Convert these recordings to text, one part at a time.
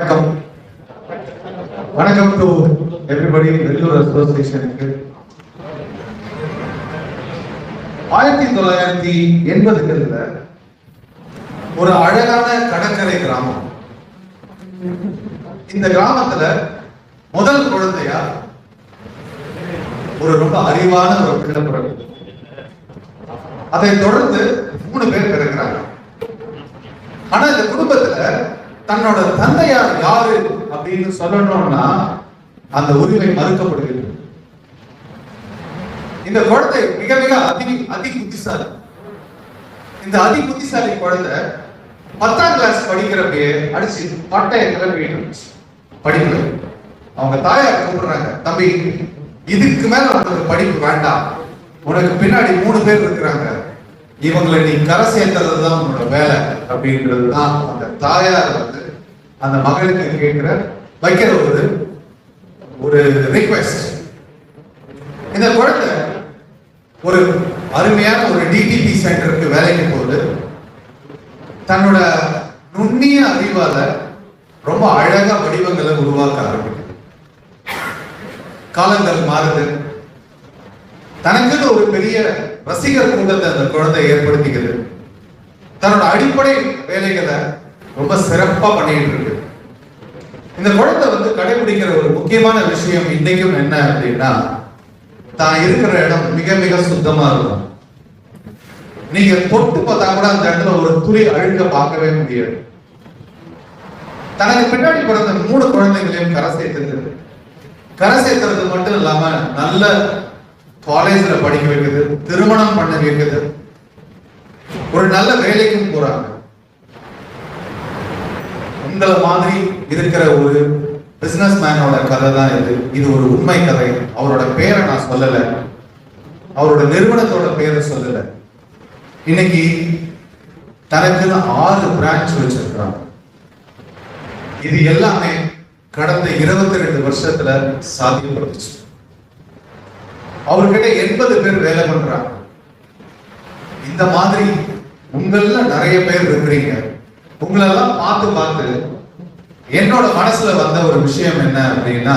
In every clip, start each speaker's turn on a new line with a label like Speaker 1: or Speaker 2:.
Speaker 1: வணக்கம் வணக்கம் to everybody. Vellur அசோசியேஷனுக்கு 1980களில் ஒரு அழகான கடற்கரை கிராமம். இந்த கிராமத்துல முதல் குழந்தையா ஒரு ரொம்ப அறிவான ஒரு பிள்ளை பிறகு, அதை தொடர்ந்து 3 பேர் பிறக்கிறாங்க. ஆனா இந்த குடும்பத்துல தன்னோட தந்தையார் யாரு அப்படின்னு சொல்லணும்னா அந்த உரிமை மறுக்கப்படுகிறது. இந்த குழந்தை மிக மிக அதி புத்திசாலி. இந்த அதி புத்திசாலி குழந்தை 10ஆம் கிளாஸ் படிக்கிறப்பே அடிச்சு பட்டைய கிளம்பிட்டு படிக்கல. அவங்க தாயார் கூப்பிடுறாங்க, தம்பி இதுக்கு மேல உனக்கு படிப்பு வேண்டாம், உனக்கு பின்னாடி 3 பேர் இருக்கிறாங்க, இவங்களை நீ கரை சேர்த்ததுதான் உன்னோட வேலை அப்படின்றதுதான் அந்த தாயார் வந்து அந்த மகளுக்கு வைக்கிற ஒரு ரிக்வெஸ்ட். இந்த குழந்தை ஒரு அருமையான ஒரு டிடிபி சென்டருக்கு வேலைக்கு போகுது. தன்னோட நுண்ணிய அறிவால ரொம்ப அழகா வடிவங்களை உருவாக்க ஆரம்பிக்குது. காலங்கள் மாறுது. தனக்குன்னு ஒரு பெரிய ரசிகர் கூட்டத்தை அந்த குழந்தை ஏற்படுத்திக்குது. தன்னோட அடிப்படை வேலைகளை ரொம்ப சிறப்பா பண்ணிட்டு இருக்கு. இந்த குழந்தை வந்து கடைபிடிக்கிற ஒரு முக்கியமான விஷயம் இன்னைக்கும் என்ன அப்படின்னா, தான் இருக்கிற இடம் மிக மிக சுத்தமா இருக்கும். நீங்க தொட்டு பார்த்தா கூட அந்த இடத்துல ஒரு துளி அழுக்க பார்க்கவே முடியாது. தனக்கு பின்னாடி பிறந்த 3 குழந்தைகளையும் கரை சேர்க்கிறது மட்டும் இல்லாம நல்ல காலேஜ்ல படிக்க வைக்குது, திருமணம் பண்ண வைக்குது, ஒரு நல்ல வேலைக்கும் போறாங்க. உங்களை மாதிரி இருக்கிற ஒரு பிசினஸ் மேனோட கதை தான் இது. இது ஒரு உண்மை கதை. அவரோட பேரை நான் சொல்லல, அவரோட நிறுவனத்தோட பேரை சொல்லல. இன்னைக்கு தனக்குன்னு 6 பிரான்ச் வச்சிருக்கிறாங்க. இது எல்லாமே கடந்த 22 வருஷத்துல சாத்தியப்பட்டுச்சு. அவர்கிட்ட 80 பேர் வேலை பண்றாங்க. இந்த மாதிரி உங்கள நிறைய பேர் இருக்கிறீங்க. உங்களெல்லாம் பார்த்து என்னோட மனசுல வந்த ஒரு விஷயம் என்ன அப்படின்னா,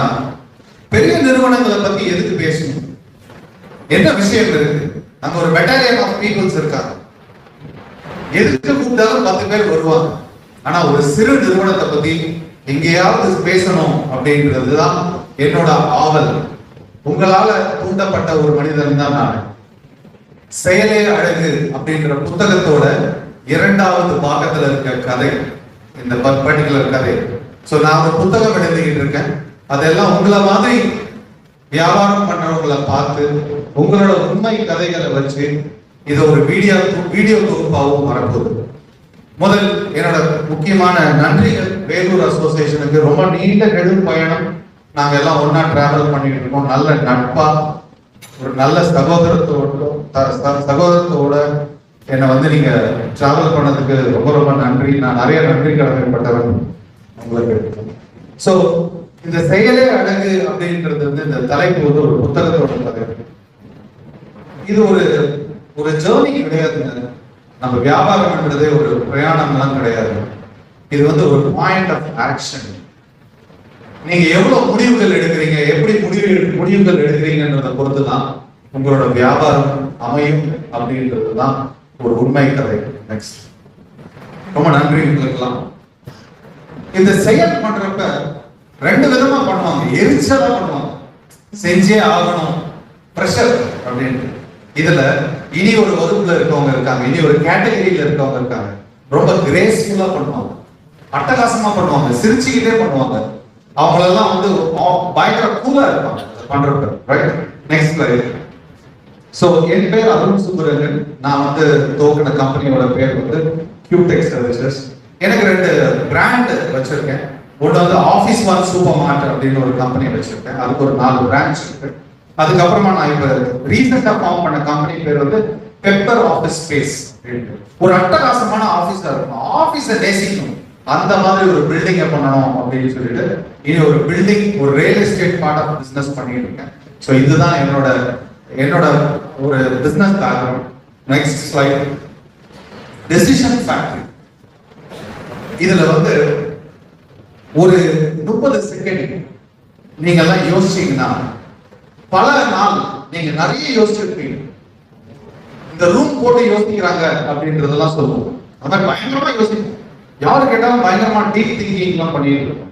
Speaker 1: பெரிய நிறுவனங்களை பத்தி எதுக்கு பேசணும்? என்ன விஷயம் இருக்கு? அங்க ஒரு பெட்டாலியன் ஆஃப் பீப்புள்ஸ் இருக்காங்க. எதுக்கு கூப்பிட்டாலும் 10 பேர் வருவாங்க. ஆனா ஒரு சிறு நிறுவனத்தை பத்தி எங்கேயாவது பேசணும் அப்படின்றதுதான் என்னோட ஆவல். உங்களால தூண்டப்பட்ட ஒரு மனிதன் தான் நான். செயலே அழகு அப்படின்ற புத்தகத்தோட 2வது பாகத்துல இருக்க கதை இந்த பர்டிகுலர் கதை. சோ நான் ஒரு புத்தகம் எழுதிக்கிட்டு இருக்கேன். அதெல்லாம் உங்களை மாதிரி வியாபாரம் பண்றவங்களை பார்த்து உங்களோட உண்மை கதைகளை வச்சு இது ஒரு வீடியோ தொகுப்பாகவும் வரப்போகுது. முதல் என்னோட முக்கியமான நன்றிகள் வேலூர் அசோசியேஷனுக்கு. ரொம்ப நீண்ட நெடும் பயணம் நாங்க எல்லாம் ஒன்னா டிராவல் பண்ணிட்டு இருக்கோம். நல்ல நட்பா ஒரு நல்ல சகோதரத்தோட என்னை வந்து நீங்க டிராவல் பண்ணதுக்கு ரொம்ப ரொம்ப நன்றி. நான் நிறைய நன்றி கடமைப்பட்டவன் உங்களுக்கு. சோ இந்த செயலே அழகு அப்படின்றது வந்து இந்த தலைப்பு வந்து ஒரு புத்தகத்தோட கதை. இது ஒரு ஜேர்னி கிடையாதுங்க. நம்ம வியாபாரம் என்றதே ஒரு பிரயாணம்லாம் கிடையாது. இது வந்து ஒரு பாயிண்ட் ஆஃப் ஆக்ஷன். நீங்க எவ்வளவு முடிவுகள் எடுக்கிறீங்க, எப்படி முடிவுகள் எடுக்கிறீங்கன்றத பொறுத்துதான் உங்களோட வியாபாரம் அமையும் அப்படின்றதுதான் ஒரு உண்மை கதை. நெக்ஸ்ட், ரொம்ப நன்றி உங்களுக்கெல்லாம். இந்த செயல் பண்றப்ப 2 விதமா பண்ணுவாங்க. எரிச்சலா பண்ணுவாங்க, செஞ்சே ஆகணும், பிரஷர் அப்படின்னு. இதுல இனி ஒரு வகுப்புல இருக்கவங்க இருக்காங்க, இனி ஒரு கேட்டகரியில இருக்கவங்க இருக்காங்க. ரொம்ப கிரேஸ்ஃபுல்லா பண்ணுவாங்க, அட்டகாசமா பண்ணுவாங்க, சிரிச்சுக்கிட்டே பண்ணுவாங்க. அவங்களெல்லாம் வந்து பயங்கர கூலா இருப்பாங்க பண்றப்ப. Right, next slide. சோ என் பேர் அருண் சுப்ரமணியன். நான் வந்து தோக்கன கம்பெனியோட பேர் வந்து கியூடெக் சர்வீசஸ். எனக்கு 2 பிராண்ட் வச்சிருக்கேன். ஒன்று வந்து ஆஃபீஸ் ஒன் சூப்பர் மார்ட் அப்படின்னு ஒரு கம்பெனி வச்சிருக்கேன். அதுக்கு ஒரு 4 பிரான்ச் இருக்கு. அதுக்கப்புறமா நான் இப்ப ரீசெண்டா ஃபார்ம் பண்ண கம்பெனி பேர் வந்து பெப்பர் ஆஃபீஸ் ஸ்பேஸ். ஒரு அட்டகாசமான ஆபீஸா இருக்கும், ஆபீஸை நேசிக்கணும், அந்த மாதிரி ஒரு பில்டிங்கை பண்ணணும் அப்படின்னு சொல்லிட்டு இனி ஒரு பில்டிங், ஒரு real estate part of business பண்ணிட்டு இருக்கேன். ஸோ இதுதான் என்னோட ஒரு business background. Next slide. Decision factory. இதுல வந்து ஒரு 30 செகண்ட் நீங்க எல்லாம் யோசிச்சீங்கன்னா பல நாள் நீங்க நிறைய யோசிச்சிருப்பீங்க. இந்த ரூம் போட்டு யோசிக்கிறாங்க அப்படின்றதெல்லாம் சொல்லுவோம். அந்த மாதிரி பயங்கரமா யோசிப்போம். யாரு கேட்டாலும் பயங்கரமா டீப் திங்கிங் எல்லாம் பண்ணிட்டு இருக்கோம்.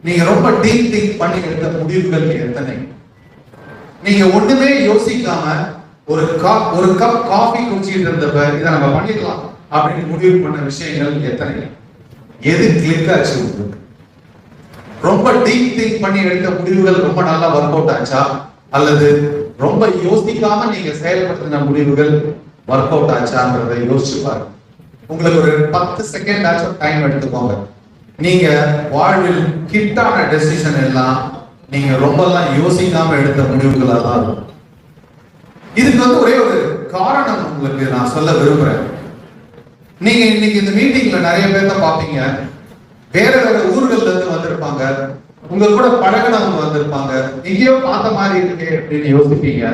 Speaker 1: நீங்க ரொம்ப டீப் திங்க் பண்ணி எடுத்த முடிவுகள் எத்தனை? நீங்க ஒண்ணுமே யோசிக்காம ஒரு கப் காஃபி குடிச்சிட்டு இருந்தப்ப இதை நம்ம பண்ணிடலாம் அப்படின்னு முடிவு பண்ண விஷயங்கள் எத்தனை? எது கிளிக் ஆச்சு உங்களுக்கு? ரொம்ப டீப் திங்க் பண்ணி எடுத்த முடிவுகள் ரொம்ப நல்லா ஒர்க் அவுட் ஆச்சா, அல்லது ரொம்ப யோசிக்காம நீங்க செயல்படுத்தின முடிவுகள் ஒர்க் அவுட் ஆச்சான்றதை யோசிச்சு பாருங்க. உங்களுக்கு ஒரு 10 செகண்ட் ஆச்சும் டைம் எடுத்துக்கோங்க. நீங்க வாழ்வில் கிட்டான டெசிஷன் எல்லாம் நீங்க ரொம்பலாம் யோசிக்காம எடுத்த முடிவுகளா தான் இருக்கும். இதுக்கு ஒரே ஒரு காரணம் உங்களுக்கு நான் சொல்ல விரும்புறேன். நீங்க இன்னைக்கு இந்த மீட்டிங்ல நிறைய பேர்த்த பாப்பீங்க. வேற வேற ஊர்கள்ல இருந்து வந்திருப்பாங்க. உங்க கூட பழகினவங்க வந்திருப்பாங்க. எங்கேயோ பார்த்த மாதிரி இருக்கே அப்படின்னு யோசிப்பீங்க.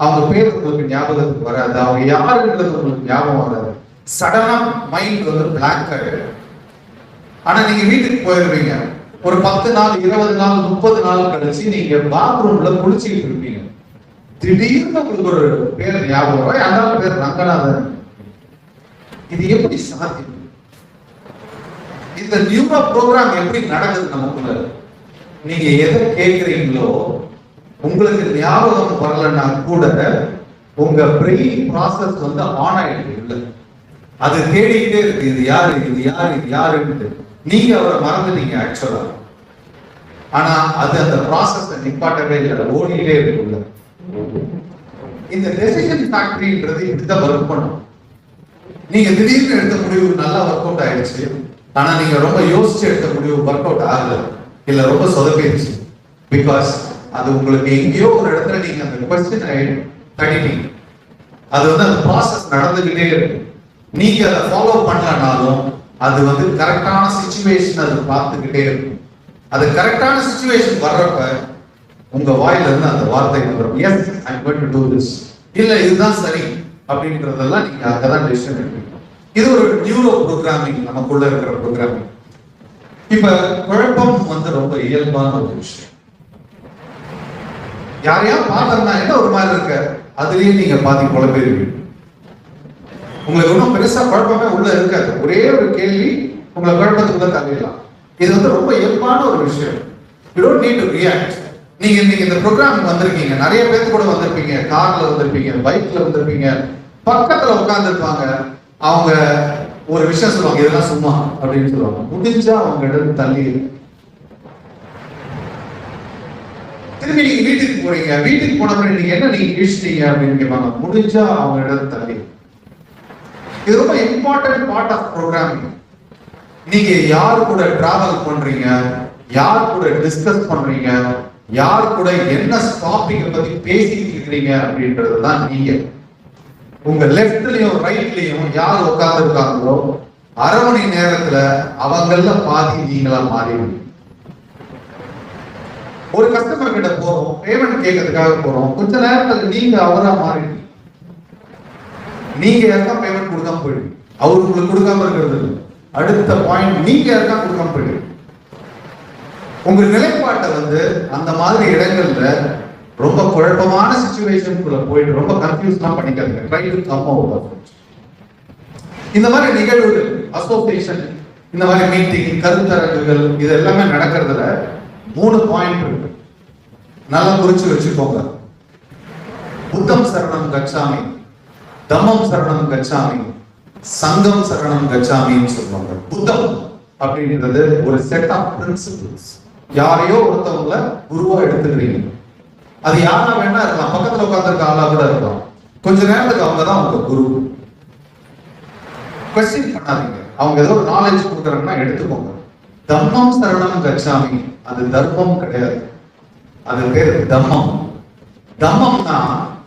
Speaker 1: அவங்க பேர் உங்களுக்கு ஞாபகத்துக்கு வராது. அவங்க யாருன்றது உங்களுக்கு ஞாபகம் வராது. சடனா மைண்ட் பிளாங்க் ஆயிடும். ஆனா நீங்க வீட்டுக்கு போயிருவீங்க. ஒரு 10 நாள் 20 நாள் 30 நாள் கழிச்சு நீங்க பாத்ரூம்ல குளிச்சுட்டு இருப்பீங்க. திடீர்னு உங்களுக்கு ஒரு பேர் ஞாபகம் வரும். அந்த பேர் ரங்கநாதன். இது எப்படி சாத்தியம்? இந்த நியூரோ ப்ரோக்ராம் எப்படி நடக்குது நமக்குள்ள? நீங்க எதை கேட்கிறீங்களோ உங்களுக்கு ஞாபகம் வரலன்னா கூட உங்க பிரெயின் ப்ராசஸ் ஆன் ஆயிடுது. இல்லை, அது தேடிக்கிட்டே இருக்கு. இது யாரு, இது யாரு, இது யாருன்னு. நீங்க அவரை மறந்துட்டீங்க ஆக்சுவலா. ஆனா அது அந்த ப்ராசஸ் நிப்பாட்டவே இல்லை, ஓடிக்கிட்டே இருக்குல்ல. இந்த டெசிஷன் ஃபேக்டரின்றது இப்படிதான் ஒர்க் பண்ணும். நீங்க திடீர்னு எடுத்த முடிவு நல்லா ஒர்க் அவுட் ஆயிடுச்சு. ஆனா நீங்க ரொம்ப யோசிச்சு எடுத்த முடிவு ஒர்க் அவுட் ஆகல, இல்ல ரொம்ப சொதப்பிடுச்சு. பிகாஸ் அது உங்களுக்கு எங்கேயோ ஒரு இடத்துல நீங்க அந்த கொஸ்டினை தட்டிட்டீங்க. அது அந்த ப்ராசஸ் நடந்துகிட்டே இருக்கு. நீங்க அதை ஃபாலோ பண்ணலனாலும் அது கரெக்டான சிச்சுவேஷன் அது பார்த்துக்கிட்டே இருக்கும். அது கரெக்டான சிச்சுவேஷன் வர்றப்ப உங்க வாயில இருந்து அந்த வார்த்தை வந்துடும். Yes, I am going to do this. இல்ல இதுதான் சரி அப்படின்றதெல்லாம் நீங்க அங்கதான் டெசிஷன் எடுப்பீங்க. இது ஒரு நியூரோ ப்ரோக்ராமிங், நமக்குள்ள இருக்கிற ப்ரோக்ராமிங். இப்ப குழப்பம் ரொம்ப இயல்பான ஒரு விஷயம். யாரையா பார்த்தா என்ன ஒரு மாதிரி இருக்க, அதுலயே நீங்க பாதி குழப்பிடுவீங்க. உங்களுக்கு ஒன்றும் பெருசா குழப்பமே உள்ள இருக்காது. ஒரே ஒரு கேள்வி உங்களை குழப்பத்துக்குள்ள தள்ளிடலாம். இது ரொம்ப இயல்பான ஒரு விஷயம். You don't need to react. நீங்க இன்னைக்கு இந்த ப்ரோக்ராம் வந்திருக்கீங்க. நிறைய பேர் கூட வந்திருப்பீங்க. கார்ல வந்திருப்பீங்க, பைக்ல வந்திருப்பீங்க, பக்கத்துல உட்கார்ந்து இருப்பாங்க. அவங்க ஒரு விஷயம் சொல்லுவாங்க, இதெல்லாம் சும்மா அப்படின்னு சொல்லுவாங்க. முடிஞ்சா அவங்க இடத்துல தள்ளி. திரும்பி நீங்க வீட்டுக்கு போறீங்க. வீட்டுக்கு போன பிறகு நீங்க என்ன நீங்க பேசுறீங்க அப்படின்னு கேட்பாங்க. முடிஞ்சா அவங்க இடத்துல தள்ளி. இது ரொம்ப இம்பார்ட்டன்ட் பார்ட் ஆஃப் ப்ரோக்ராமிங். நீங்க யார் கூட டிராவல் பண்றீங்க, யார் கூட டிஸ்கஸ் பண்றீங்க, யார் கூட என்ன டாபிக் பத்தி பேசிட்டு இருக்கிறீங்க அப்படின்றதுதான் நீங்க. உங்க லெஃப்ட்லயும் ரைட்லயும் யார் உட்கார்ந்து இருக்காங்களோ அரை மணி நேரத்துல அவங்கள பாதி நீங்களா மாறிடுவீங்க. ஒரு கஸ்டமர் கிட்ட போறோம், பேமெண்ட் கேட்கறதுக்காக போறோம். கொஞ்ச நேரத்துல நீங்க அவரா மாறிடுவீங்க. நீங்க யாருக்கா பேமெண்ட் கொடுக்காம போயிடுவீங்க. அவரு உங்களுக்கு கொடுக்காம இருக்கிறது. அடுத்த பாயிண்ட், நீங்க யாருக்கா கொடுக்காம போயிடுவீங்க. உங்க நிலைப்பாட்டை அந்த மாதிரி இடங்கள்ல ரொம்ப குழப்பமான சிச்சுவேஷனுக்குள்ள போயிட்டு ரொம்ப கன்ஃபியூஸ்லாம் பண்ணிக்காதீங்க. Try to come out of it. இந்த மாதிரி நிகழ்வுகள், அசோசியேஷன், இந்த மாதிரி மீட்டிங், கருத்தரங்குகள், இது எல்லாமே நடக்கிறதுல 3 பாயிண்ட் இருக்கு. நல்லா குறிச்சு வச்சுக்கோங்க. புத்தம் சரணம் கச்சாமி, தம்மம் சரணம் கச்சாமி, சங்கம் சரணம் கச்சாமின்னு சொல்லுவாங்க. புத்தம் அப்படின்றது ஒரு செட் ஆஃப் பிரின்சிபிள்ஸ். யாரையோ ஒருத்தவங்கள குருவா எடுத்துக்கிறீங்க. அது யாரா வேணா இருக்கலாம். பக்கத்துல உட்கார்ந்துருக்க ஆளா கூட இருக்கலாம். கொஞ்ச நேரத்துக்கு அவங்க தான் உங்க குரு. கொஸ்டின் பண்ணாதீங்க. அவங்க ஏதோ ஒரு நாலேஜ் கொடுக்குறாங்கன்னா எடுத்துக்கோங்க. தம்மம் சரணம் கச்சாமி, அது தர்மம் கிடையாது. அது பேர் தம்மம். தம்மம்னா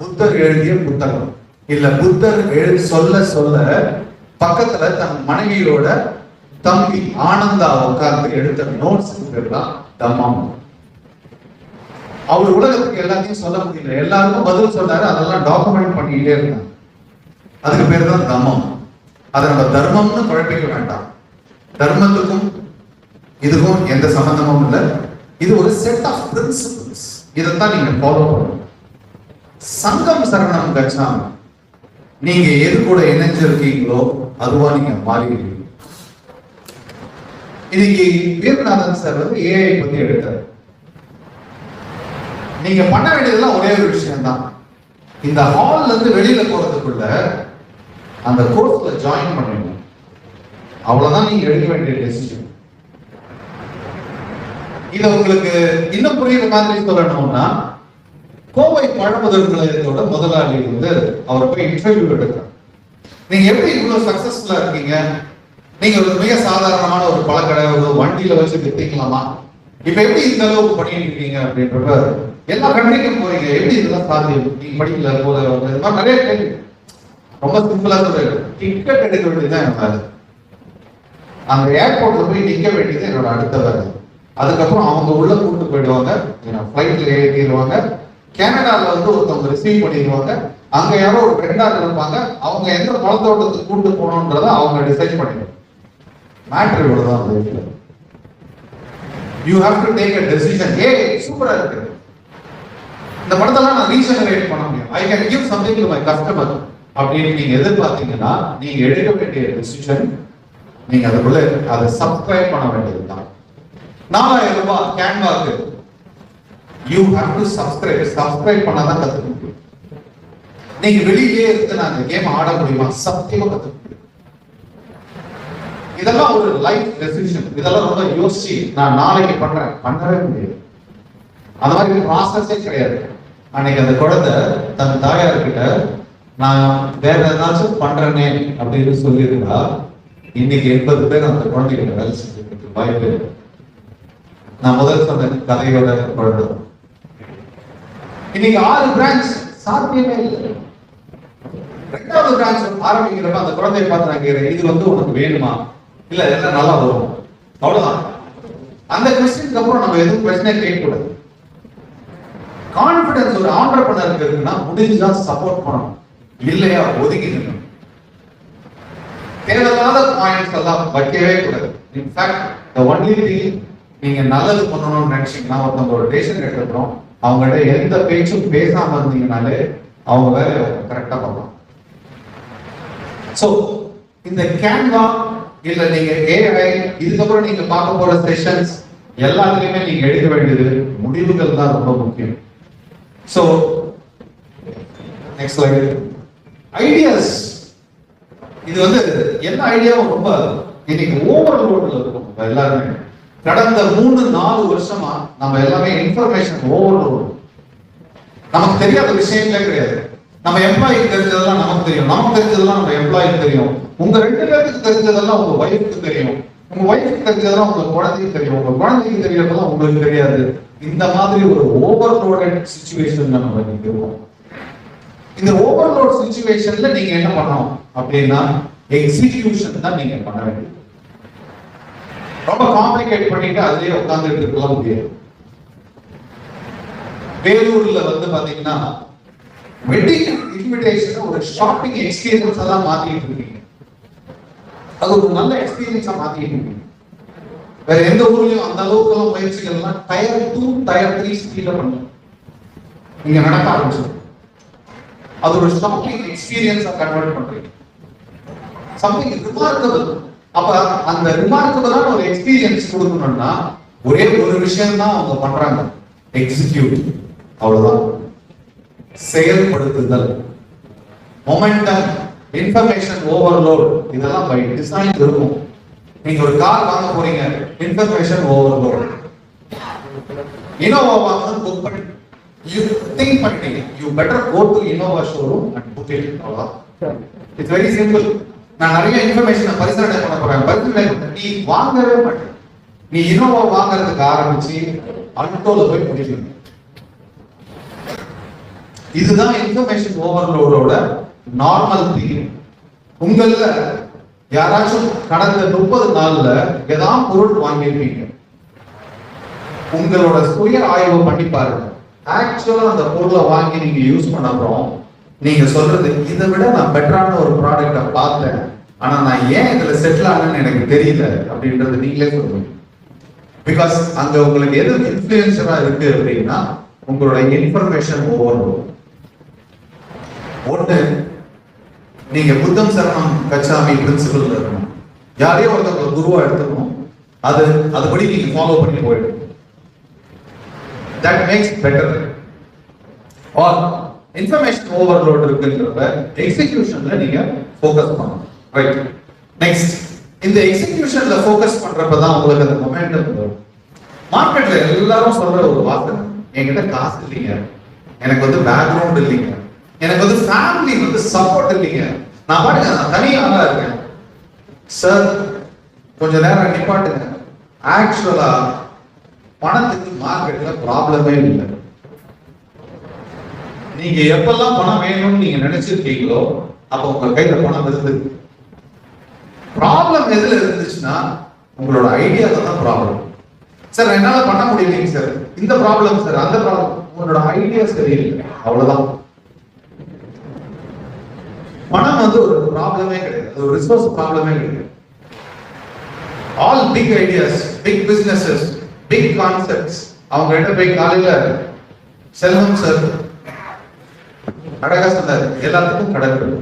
Speaker 1: புத்தர் எழுதிய புத்தகம். இல்ல புத்தர் சொல்ல சொல்ல பக்கத்துல தன் மனைவியோட தம்பி ஆனந்தா உட்கார்ந்து எடுத்த நோட்ஸ் தான் தம்மம். அவர் உலகத்துக்கு எல்லாத்தையும் சொல்ல முடியல, எல்லாருக்கும் பதில் சொன்னாரு, அதெல்லாம் டாக்குமெண்ட் பண்ணிக்கிட்டே இருந்தாங்க. அதுக்கு பேர் தான் தம்மம். அதை நம்ம தர்மம்னு குழப்பிக்க வேண்டாம். தர்மத்துக்கும் இதுக்கும் எந்த சம்பந்தமும் இல்லை. இது ஒரு செட் ஆஃப் பிரின்சிபிள்ஸ். இதைத்தான் நீங்க ஃபாலோ பண்ணணும். சங்கம் சரணம் கச்சாமி. நீங்க எது கூட இணைஞ்சிருக்கீங்களோ அதுவா நீங்க மாறிடுவீங்க. இன்னைக்கு வீரநாதன் சார் வந்து ஏஐ பத்தி எடுத்தார். நீங்க பண்ண வேண்டியதெல்லாம் ஒரே ஒரு விஷயம் தான். இந்த ஹால்ல இருந்து வெளியில போறதுக்குள்ள அந்த கோர்ஸ்ல ஜாயின் பண்ணணும். அவ்வளவுதான் நீங்க எடுக்க வேண்டிய டெசிஷன். இதை உங்களுக்கு இன்னும் புரியுற மாதிரி சொல்லணும்னா, கோவை பழமுதல் நிலையத்தோட முதலாளி வந்து அவர் போய் இன்டர்வியூ எடுக்கிறார். நீங்க எப்படி இவ்வளவு சக்சஸ்ஃபுல்லா இருக்கீங்க? நீங்க ஒரு மிக சாதாரணமான ஒரு பழக்கடை ஒரு வண்டியில வச்சு வித்தீங்களாமா, இப்ப எப்படி இந்த அளவுக்கு பண்ணிட்டு இருக்கீங்க அப்படின்றப்ப எல்லா கண்ட்ரிக்கும் போறீங்க, எப்படி இதெல்லாம் சாத்தியம்? நீங்க படிக்கல போல இந்த மாதிரி நிறைய கேள்வி. ரொம்ப சிம்பிளா சொல்றேன், டிக்கெட் எடுக்க வேண்டியதுதான் என் வேலை. அந்த ஏர்போர்ட்ல போய் நிக்க வேண்டியது என்னோட அடுத்த வேலை. அதுக்கப்புறம் அவங்க உள்ள கூட்டு போயிடுவாங்க, ஃபிளைட்ல ஏறிடுவாங்க. கனடால வந்து ஒருத்தவங்க ரிசீவ் பண்ணிடுவாங்க. அங்க யாரோ ஒரு ஃப்ரெண்டாக இருப்பாங்க, அவங்க எந்த குளத்தோட்டத்துக்கு கூட்டு போகணுன்றத அவங்க டிசைட் பண்ணிடுவாங்க. மேட்ரு இவ்வளவுதான் லைஃப்ல. You have to take a decision. சூப்பரா இருக்கு, இந்த படத்தெல்லாம் நான் ரீஜெனரேட் பண்ண முடியும், I can give something to my customer அப்படின்னு நீங்க எதிர்பார்த்தீங்கன்னா நீங்க எடுக்க வேண்டிய டிசிஷன், நீங்க அதுக்குள்ள அதை சப்ஸ்கிரைப் பண்ண வேண்டியதுதான். 4000 ரூபாய் கேன்வாக்கு யூ ஹேவ் டு சப்ஸ்கிரைப் பண்ணாதான் கத்துக்க முடியும். நீங்க வெளியே இருந்து நான் இந்த கேம் ஆட முடியுமா? சத்தியமா கத்துக்க முடியும். இதெல்லாம் ஒரு லைஃப் டெசிஷன். இதெல்லாம் ரொம்ப யோசிச்சு நான் நாளைக்கு பண்ணவே முடியாது. அந்த மாதிரி ப்ராசஸே கிடையாது. அன்னைக்கு அந்த குழந்தை தன் தாயார்கிட்ட நான் வேற ஏதாச்சும் பண்றேனே அப்படின்னு சொல்லியிருந்தா இன்னைக்கு 80 பேர் அந்த குழந்தைகிட்ட வேலை செஞ்சுருக்கு வாய்ப்பு. நான் முதல் சொன்ன கதையோட குழந்தை இன்னைக்கு 6 பிரான்ச் சாத்தியமே இல்லை. 2வது பிரான்ச் ஆரம்பிக்கிறப்ப அந்த குழந்தைய பார்த்து நான் கேட்கிறேன், இது வந்து உனக்கு வேணுமா? இல்ல எல்லாம் நல்லா வரும், அவ்வளவுதான். அந்த கொஸ்டினுக்கு அப்புறம் நம்ம எதுவும் பிரச்சனை கேட்கக்கூடாது. கான்பிடன்ஸ் ஒரு ஆண்டர்பிரனர் இருக்குன்னா முடிஞ்சா சப்போர்ட் பண்ணணும், இல்லையா ஒதுக்கி நிற்கணும். தேவையில்லாத பாயிண்ட்ஸ் எல்லாம் வைக்கவே கூடாது. இன்ஃபேக்ட் the only thing நீங்க நல்லது பண்ணணும்னு நினைச்சீங்கன்னா ஒருத்தவங்க ஒரு டேஷன் எடுக்கிறோம், அவங்கள்ட்ட எந்த பேச்சும் பேசாம இருந்தீங்கனாலே அவங்க வேலையை கரெக்டா பண்ணலாம். சோ இந்த கேன்வா இல்ல நீங்க ஏஐ இதுக்கப்புறம் நீங்க பார்க்க போற செஷன்ஸ் எல்லாத்துலயுமே நீங்க எடுக்க வேண்டியது முடிவுகள் தான் ரொம்ப முக்கியம். So next slide. ஐடியாஸ். இது வந்து எல்லா ஐடியாவும் ரொம்ப இன்னைக்கு ஓவர்லோட்ல இருக்கும் எல்லாருமே. கடந்த 3-4 வருஷமா நம்ம எல்லாமே இன்ஃபர்மேஷன் ஓவர்லோட். நமக்கு தெரியாத விஷயங்களே கிடையாது. நம்ம எம்ப்ளாய்க்கு தெரிஞ்சதெல்லாம் நமக்கு தெரியும், நமக்கு தெரிஞ்சதெல்லாம் நம்ம எம்ப்ளாய்க்கு தெரியும், உங்க 2 பேருக்கு தெரிஞ்சதெல்லாம் உங்க ஒய்ஃப்க்கு தெரியும், உங்க ஒய்ஃப்க்கு தெரிஞ்சதெல்லாம் உங்க குழந்தைக்கு தெரியும், உங்க குழந்தைக்கு தெரியறதெல்லாம் உங்களுக்கு தெரியாது. இந்த மாதிரி ஒரு ஓவர்லோடட் சிச்சுவேஷன் நம்ம இருக்கோம். இந்த ஓவர்லோட் சிச்சுவேஷன்ல நீங்க என்ன பண்ணணும் அப்படின்னா எக்ஸிகியூஷன் தான் நீங்க பண்ண வேண்டியது. ரொம்ப காம்ப்ளிகேட் பண்ணிட்டு அதுலயே உட்கார்ந்துட்டு இருக்கலாம் முடியாது. வேலூர்ல வந்து பாத்தீங்கன்னா வெட்டிங் இன்விடேஷன் ஒரு ஷாப்பிங் எக்ஸ்பீரியன்ஸ் எல்லாம் மாத்திட்டு இருக்கீங்க. அது ஒரு நல்ல எக்ஸ்பீரியன்ஸா மாத்திட்டு இருக்கீங்க. வேற எந்த ஊர்லயும் அந்த அளவுக்கு எல்லாம் முயற்சிகள் எல்லாம் டயர் 2 டயர் 3 சிட்டில பண்ணும். நீங்க நடக்க ஆரம்பிச்சு அது ஒரு ஷாப்பிங் எக்ஸ்பீரியன்ஸா கன்வெர்ட் பண்றீங்க. Something remarkable. அப்ப அந்த ரிமார்க்கபிளான ஒரு எக்ஸ்பீரியன்ஸ் கொடுக்கணும்னா ஒரே ஒரு விஷயம் தான் அவங்க பண்றாங்க, எக்ஸிக்யூட். அவ்வளவுதான். செயல்படுத்துதல், மொமெண்டம், இன்ஃபர்மேஷன் ஓவர்லோட் இதெல்லாம் பை டிசைன் இருக்கும். நீங்க ஒரு கார் வாங்க போறீங்க, இன்ஃபர்மேஷன் ஓவர்லோட். இனோவா வாங்கணும் புக் பண்ணி you think பண்ணிட்டீங்க, you better go to Innova showroom and book it. அவ்வளவுதான். It's very simple. நான் நிறைய இன்ஃபர்மேஷன் பரிசீலனை பண்ண போறேன். பரிசீலனை நீ வாங்கவே மாட்டேன். நீ இனோவா வாங்குறதுக்கு ஆரம்பிச்சு அல்டோல போய் முடிக்கணும். இதுதான் இன்ஃபர்மேஷன் ஓவர்லோடோட நார்மல் திங். உங்கள யாராச்சும் கடந்த 30 நாள்ல ஏதாவது பொருள் வாங்கியிருப்பீங்க. உங்களோட சுய ஆய்வு பண்ணி பாருங்க. ஆக்சுவலா அந்த பொருளை வாங்கி நீங்க யூஸ் பண்ண அப்புறம் நீங்க சொல்றது இதை விட நான் பெட்டரான ஒரு ப்ராடக்ட பார்த்தேன், ஆனா நான் ஏன் இதுல செட்டில் ஆனேன்னு எனக்கு தெரியல அப்படின்றது நீங்களே சொல்லுங்க. பிகாஸ் அங்க உங்களுக்கு எது இன்ஃப்ளூயன்சரா இருக்கு அப்படின்னா உங்களோட இன்ஃபர்மேஷன் ஓவர்லோட். ஒண்ணு, நீங்க புத்தம் சரணம் கச்சாமி பிரின்சிபல் இருக்கணும், யாரையோ ஒருத்தவங்க குருவா எடுத்துக்கணும், அதுபடி நீங்க ஃபாலோ பண்ணி போயிடும். That makes better. Or information overload இருக்குன்றப்ப எக்ஸிகியூஷன்ல நீங்க ஃபோக்கஸ் பண்ணணும். ரைட். நெக்ஸ்ட், இந்த எக்ஸிகியூஷன்ல ஃபோக்கஸ் பண்றப்ப தான் உங்களுக்கு அந்த மொமெண்டம் வரும். மார்க்கெட்ல எல்லாரும் சொல்ற ஒரு வார்த்தை, என்கிட்ட காசு இல்லைங்க, எனக்கு வந்து பேக்ரவுண்ட் இல்லைங்க, எனக்கு வந்து ஃபேமிலி வந்து சப்போர்ட் இல்லைங்க, நான் பாருங்க நான் தனியாக இருக்கேன். சார் கொஞ்ச நேரம் நிப்பாட்டுங்க. ஆக்சுவலா பணத்துக்கு மார்க்கெட்ல ப்ராப்ளமே இல்லை. நீங்க எப்பெல்லாம் பணம் வேணும்னு நீங்க நினைச்சிருக்கீங்களோ அப்ப உங்க கையில பணம் இருந்து. ப்ராப்ளம் எதுல இருந்துச்சுன்னா உங்களோட ஐடியால தான் ப்ராப்ளம். சார் என்னால பண்ண முடியலைங்க சார், இந்த ப்ராப்ளம் சார், அந்த ப்ராப்ளம், உங்களோட ஐடியா சரியில்லை, அவ்வளவுதான். பணம் வந்து ஒரு ப்ராப்ளமே கிடையாது, ஒரு ரிசோர்ஸ் ப்ராப்ளமே கிடையாது. All big ideas, big businesses, big concepts, அவங்க கிட்ட போய் காலையில செல்வம் சார் அழகா சொன்னாரு, எல்லாத்துக்கும் கடற்கரை.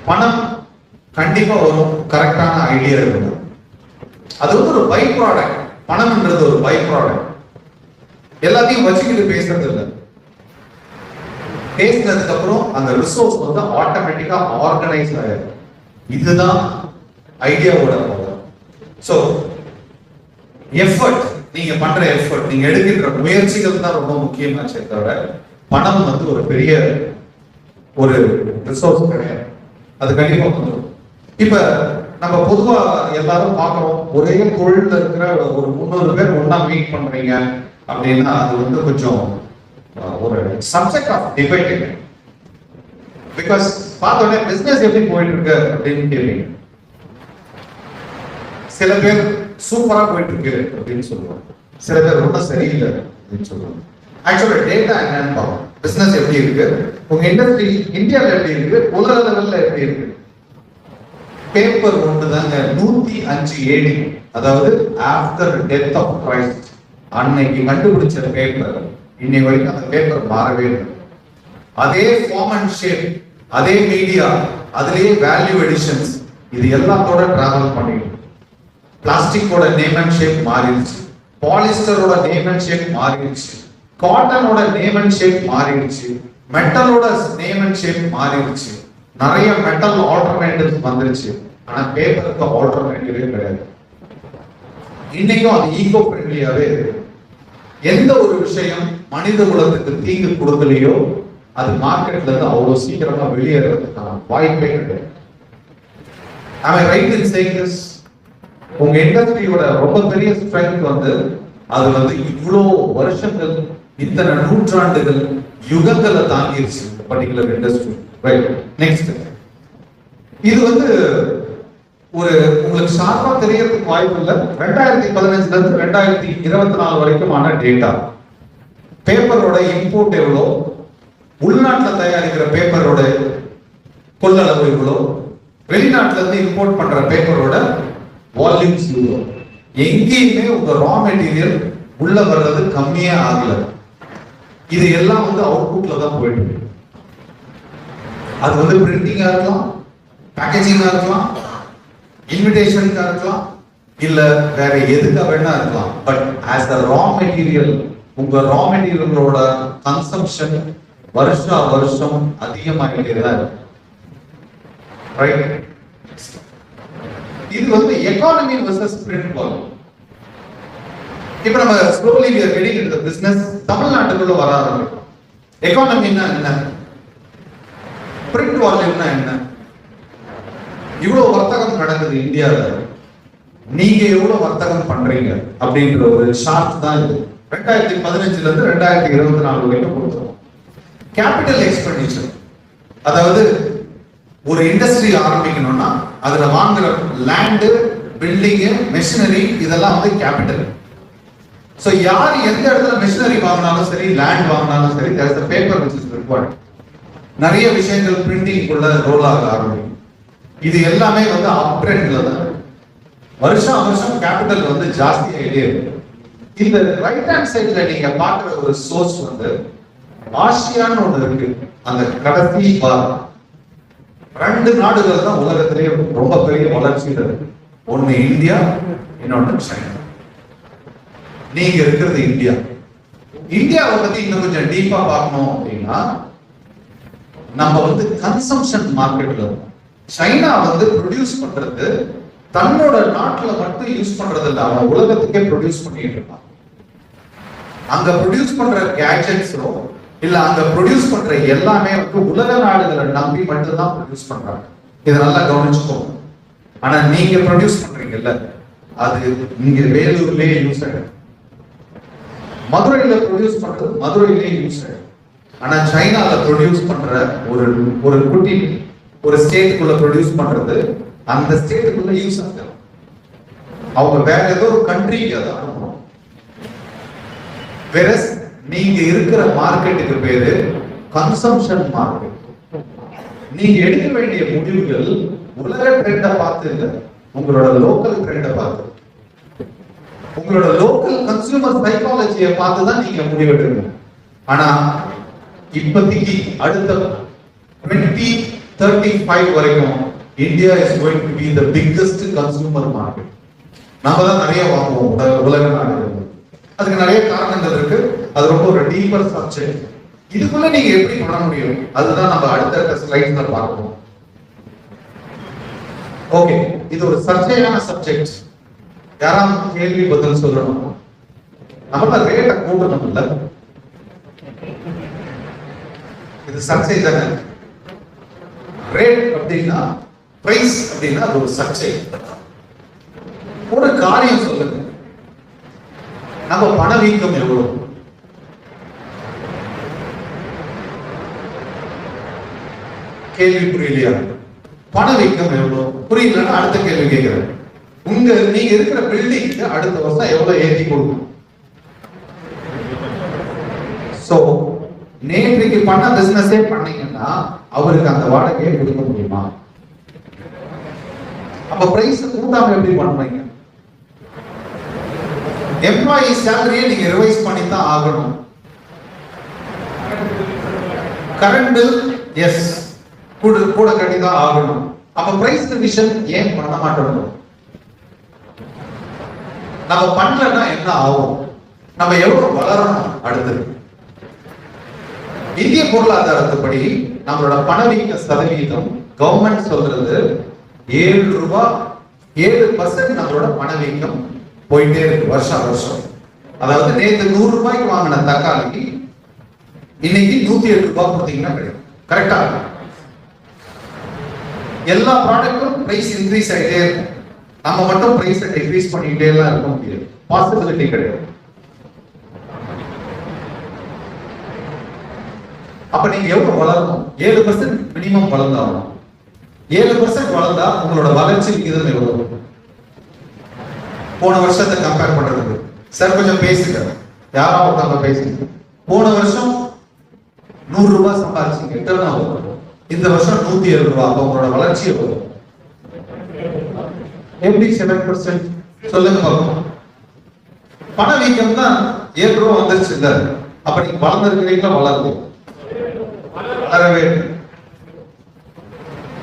Speaker 1: பணம் கண்டிப்பா வரும், கரெக்டான ஐடியா இருக்கும். அது வந்து ஒரு பை ப்ராடக்ட். பணம்ன்றது ஒரு பை ப்ராடக்ட். எல்லாத்தையும் வச்சுக்கிட்டு பேசுறது இல்லை. பேசினதுக்கு அப்புறம் அந்த ரிசோர்ஸ் வந்து ஆட்டோமேட்டிக்கா ஆர்கனைஸ் ஆயிடும். இதுதான் ஐடியாவோட பவர். சோ எஃபர்ட், நீங்க பண்ற எஃபர்ட், நீங்க எடுக்கின்ற முயற்சிகள் தான் ரொம்ப முக்கியமாச்சே தவிர பணம் வந்து ஒரு பெரிய ஒரு ரிசோர்ஸ் கிடையாது. அது கண்டிப்பா வந்துடும். இப்ப நம்ம பொதுவா எல்லாரும் பாக்குறோம், ஒரே தொழில இருக்கிற ஒரு 300 பேர் ஒன்னா மீட் பண்றீங்க அப்படின்னா அது வந்து கொஞ்சம் ஒரு சப்ஜெக்ட் ஆஃப் டிபேட். பிகாஸ் பார்த்தோன்னே பிசினஸ் எப்படி போயிட்டு இருக்கு அப்படின்னு கேள்விங்க. சில பேர் சூப்பரா போயிட்டு இருக்கு அப்படின்னு சொல்லுவாங்க, சில பேர் ரொம்ப சரியில்லை அப்படின்னு சொல்லுவாங்க. ஆக்சுவலா டேட்டா என்னன்னு பார்ப்போம். பிசினஸ் எப்படி இருக்கு, உங்க இண்டஸ்ட்ரி இந்தியாவில் எப்படி இருக்கு, உலக லெவல்ல எப்படி இருக்கு. பேப்பர் ஒன்று தாங்க 105 AD, அதாவது ஆஃப்டர் டெத் ஆஃப் கிரைஸ்ட் அன்னைக்கு கண்டுபிடிச்ச பேப்பர் இன்னை வரைக்கும் அந்த பேப்பர் மாறவே இல்லை. அதே ஃபார்ம் அண்ட் ஷேப், அதே மீடியா, அதுலயே வேல்யூ எடிஷன்ஸ், இது எல்லாத்தோட டிராவல் பண்ணிடும். பிளாஸ்டிக்கோட நேம் அண்ட் ஷேப் மாறிடுச்சு, பாலிஸ்டரோட நேம் அண்ட் ஷேப் மாறிடுச்சு, காட்டனோட நேம் அண்ட் ஷேப் மாறிடுச்சு, மெட்டலோட நேம் அண்ட் ஷேப் மாறிடுச்சு, நிறைய மெட்டல் ஆல்டர்னேட்டிவ்ஸ் வந்துருச்சு. ஆனா பேப்பருக்கு ஆல்டர்னேட்டிவே கிடையாது. இன்னைக்கும் அது ஈகோ ஃப்ரெண்ட்லியாவே இருக்கு. எந்த ஒரு விஷயம் மனித குலத்துக்கு தீங்கு கொடுக்கலையோ அது மார்க்கெட்ல இருந்து அவ்வளவு சீக்கிரமா வெளியேறதுக்கான வாய்ப்பே கிடையாது. Am I right in saying this? உங்க இண்டஸ்ட்ரியோட ரொம்ப பெரிய ஸ்ட்ரென்த் வந்து அது வந்து இவ்வளோ வருஷங்கள், இத்தனை நூற்றாண்டுகள், யுகங்களை தாங்கிருச்சு பர்டிகுலர் இண்டஸ்ட்ரி. ரைட். நெக்ஸ்ட், இது வந்து ஒரு உங்களுக்கு ஷார்ப்பா தெரியறதுக்கு வாய்ப்பு இல்லை. 2015 இருந்து 2024 வரைக்குமான டேட்டா. பேப்பரோட இம்போர்ட் எவ்வளோ, உள்நாட்டில் தயாரிக்கிற பேப்பரோட கொள்ளளவு எவ்வளோ, வெளிநாட்டுல இருந்து இம்போர்ட் பண்ற பேப்பரோட வால்யூம்ஸ் எவ்வளோ. எங்கேயுமே உங்க ரா மெட்டீரியல் உள்ள வர்றது கம்மியா ஆகல. இது எல்லாம் வந்து அவுட்புட்ல தான் போயிட்டு இருக்கு. அது வந்து பிரிண்டிங்கா இருக்கலாம், பேக்கேஜிங்கா இருக்கலாம், இன்விடேஷனுக்கா இருக்கலாம், இல்ல வேற எதுக்காக வேணா இருக்கலாம். But as the raw material, உங்க ரா மெட்டீரியலோட கன்சம்ஷன் வருஷா வருஷம் அதிகமாகிட்டே தான் இருக்கு. ரைட். இது வந்து எக்கானமி வெர்சஸ் பிரிண்ட் வால்யூம். இப்ப நம்ம slowly we are getting into the business. தமிழ்நாட்டுக்குள்ள வர ஆரம்பிக்கும். எக்கானமின்னா என்ன, பிரிண்ட் வால்யூம்னா என்ன, இவ்வளவு வர்த்தகம் நடக்குது இந்தியாவில், நீங்க எவ்வளவு வர்த்தகம் பண்றீங்க அப்படின்ற ஒரு ஷார்ட் தான் இது. 2015 இருந்து 2024 வரைக்கும் கொடுத்துருவோம். கேபிட்டல் எக்ஸ்பெண்டிச்சர், அதாவது ஒரு இண்டஸ்ட்ரி ஆரம்பிக்கணும்னா அதுல வாங்குற லேண்டு, பில்டிங், மெஷினரி, இதெல்லாம் வந்து கேபிட்டல். சோ யார் எந்த இடத்துல மெஷினரி வாங்கினாலும் சரி, லேண்ட் வாங்கினாலும் சரி, there is a paper which is required. நிறைய விஷயங்கள் பிரிண்டிங் குள்ள ரோல் ஆக ஆரம்பிக்கும். இது எல்லாமே வந்து அப் ட்ரெண்ட்ல தான். வருஷம் வருஷம் கேபிட்டல் வந்து ஜாஸ்தி ஆகிட்டே இருக்கு. இந்த ரைட் ஹேண்ட் சைட்ல நீங்க பாக்குற ஒரு சோர்ஸ் வந்து ஆசியான்னு ஒண்ணு இருக்கு. அந்த கடைசி பார் 2 நாடுகள் தான் உலகத்திலேயே ரொம்ப பெரிய வளர்ச்சியில் இருக்கு. ஒண்ணு இந்தியா, இன்னொன்னு சைனா. நீங்க இருக்கிறது இந்தியா. இந்தியாவை பத்தி இன்னும் கொஞ்சம் டீப்பா பார்க்கணும் அப்படின்னா நம்ம வந்து கன்சம்ஷன் மார்க்கெட்ல இருக்கும். சைனா வந்து ப்ரொடியூஸ் பண்றது தன்னோட நாட்டுல மட்டும் யூஸ் பண்றது இல்ல, அவன் உலகத்துக்கே ப்ரொடியூஸ் பண்ணிட்டு இருக்கான். அங்க ப்ரொடியூஸ் பண்ற கேட்ஜெட்ஸோ இல்ல அங்க ப்ரொடியூஸ் பண்ற எல்லாமே வந்து உலக நாடுகளை நம்பி மட்டும்தான் ப்ரொடியூஸ் பண்றாங்க. இதை நல்லா கவனிச்சுக்கோங்க. ஆனா நீங்க ப்ரொடியூஸ் பண்றீங்கல்ல, அது இங்க வேலூர்லயே யூஸ் ஆயிடும், மதுரையில ப்ரொடியூஸ் பண்றது மதுரையிலேயே யூஸ் ஆயிடும். ஆனா சைனால ப்ரொடியூஸ் பண்ற ஒரு குட்டி ஒரு ஸ்டேட்டுக்குள்ள ப்ரொடியூஸ் பண்றது அந்த ஸ்டேட்டுக்குள்ள யூஸ் ஆகுது. அவங்க வேற ஏதோ ஒரு கண்ட்ரிக்கு அதை அனுப்பணும். வேற நீங்க இருக்கிற மார்க்கெட்டுக்கு பேரு கன்சம்ஷன் மார்க்கெட். நீங்க எடுக்க வேண்டிய முடிவுகள் உலக ட்ரெண்ட பார்த்து இல்ல, உங்களோட லோக்கல் ட்ரெண்ட பார்த்து, உங்களோட லோக்கல் கன்சூமர் சைக்காலஜியை பார்த்து தான் நீங்க முடிவெடுங்க. ஆனா இப்போதைக்கு அடுத்த 2035 வரைக்கும் India is going to be the biggest consumer market. நாம தான் நிறைய வாங்குவோம் உலக நாடுகள். அதுக்கு நிறைய காரணங்கள் இருக்கு. அது ரொம்ப ஒரு டீப்பர் சப்ஜெக்ட். இதுக்குள்ள நீங்க எப்படி பண்ண முடியும், அதுதான் நம்ம அடுத்த ஸ்லைட்ஸ்ல பார்ப்போம். ஓகே, இது ஒரு சர்ச்சையான சப்ஜெக்ட். யாராவது கேள்வி பதில் சொல்லணும். நம்ம ரேட்டை கூட்டணும் இல்ல, இது சர்ச்சை தானே. ரேட் அப்படின்னா பிரைஸ் அப்படின்னா அது ஒரு சர்ச்சை. ஒரு காரியம் சொல்லுங்க, நம்ம பணவீக்கம் எவ்வளவு? கேள்வி புரியலையா? பணவீக்கம் எவ்வளவு புரியலன்னா அடுத்த கேள்வி கேட்கிறேன். நீங்க இருக்கிற பில்டிங்க்கு அடுத்த வருஷம் எவ்வளவு ஏற்றி கொடுக்கும்? சோ நேற்றைக்கு பண்ண பிசினஸே பண்ணீங்கன்னா அவருக்கு அந்த வாடகையை கொடுக்க முடியுமா? அப்ப பிரைஸ் கூட்டாம எப்படி பண்ணுவீங்க? எம்ப்ளாயி சேலரியை நீங்க ரிவைஸ் பண்ணி தான் ஆகணும். கரண்ட் பில் எஸ் கூட கட்டி தான் ஆகணும். அப்ப பிரைஸ் ரிவிஷன் ஏன் பண்ண மாட்டோம்? நம்ம பண்ணலன்னா என்ன ஆகும்? நம்ம எவ்வளவு வளரணும்? அடுத்தது இந்திய பொருளாதாரத்துப்படி நம்மளோட பணவீக்க சதவீதம் கவர்மெண்ட் சொல்றது 7 ரூபாய் 7% நம்மளோட பணவீக்கம் போயிட்டே இருக்கு வருஷம் வருஷம். அதாவது நேற்று 100 ரூபாய்க்கு வாங்கின தக்காளி இன்னைக்கு 108 ரூபாய் கொடுத்தீங்கன்னா கிடைக்கும். கரெக்டா? எல்லா ப்ராடக்டும் பிரைஸ் இன்க்ரீஸ் ஆகிட்டே இருக்கும். நம்ம மட்டும் பிரைஸ் டிக்ரீஸ் பண்ணிக்கிட்டே எல்லாம் இருக்க முடியாது, பாசிபிலிட்டி கிடையாது. அப்ப நீங்க எவ்வளவு வளரணும்? 7% மினிமம் வளர்ந்தாகணும். 7% வளர்ந்தா உங்களோட வளர்ச்சி விகிதம் எவ்வளவு? போன வருஷத்தை கம்பேர் பண்றதுக்கு சார் கொஞ்சம் பேசுங்க, யாராவது நம்ம பேசுங்க. போன வருஷம் 100 ரூபாய் சம்பாதிச்சீங்க டர்ன் ஓவர், இந்த வருஷம் 107 ரூபாய். அப்ப உங்களோட வளர்ச்சி எவ்வளவு? எப்படி 7% சொல்லுங்க பார்ப்போம். பணவீக்கம் தான் 7 ரூபாய் வந்துருச்சு இல்ல, அப்ப நீங்க வளர்ந்துருக்கிறீங்களா?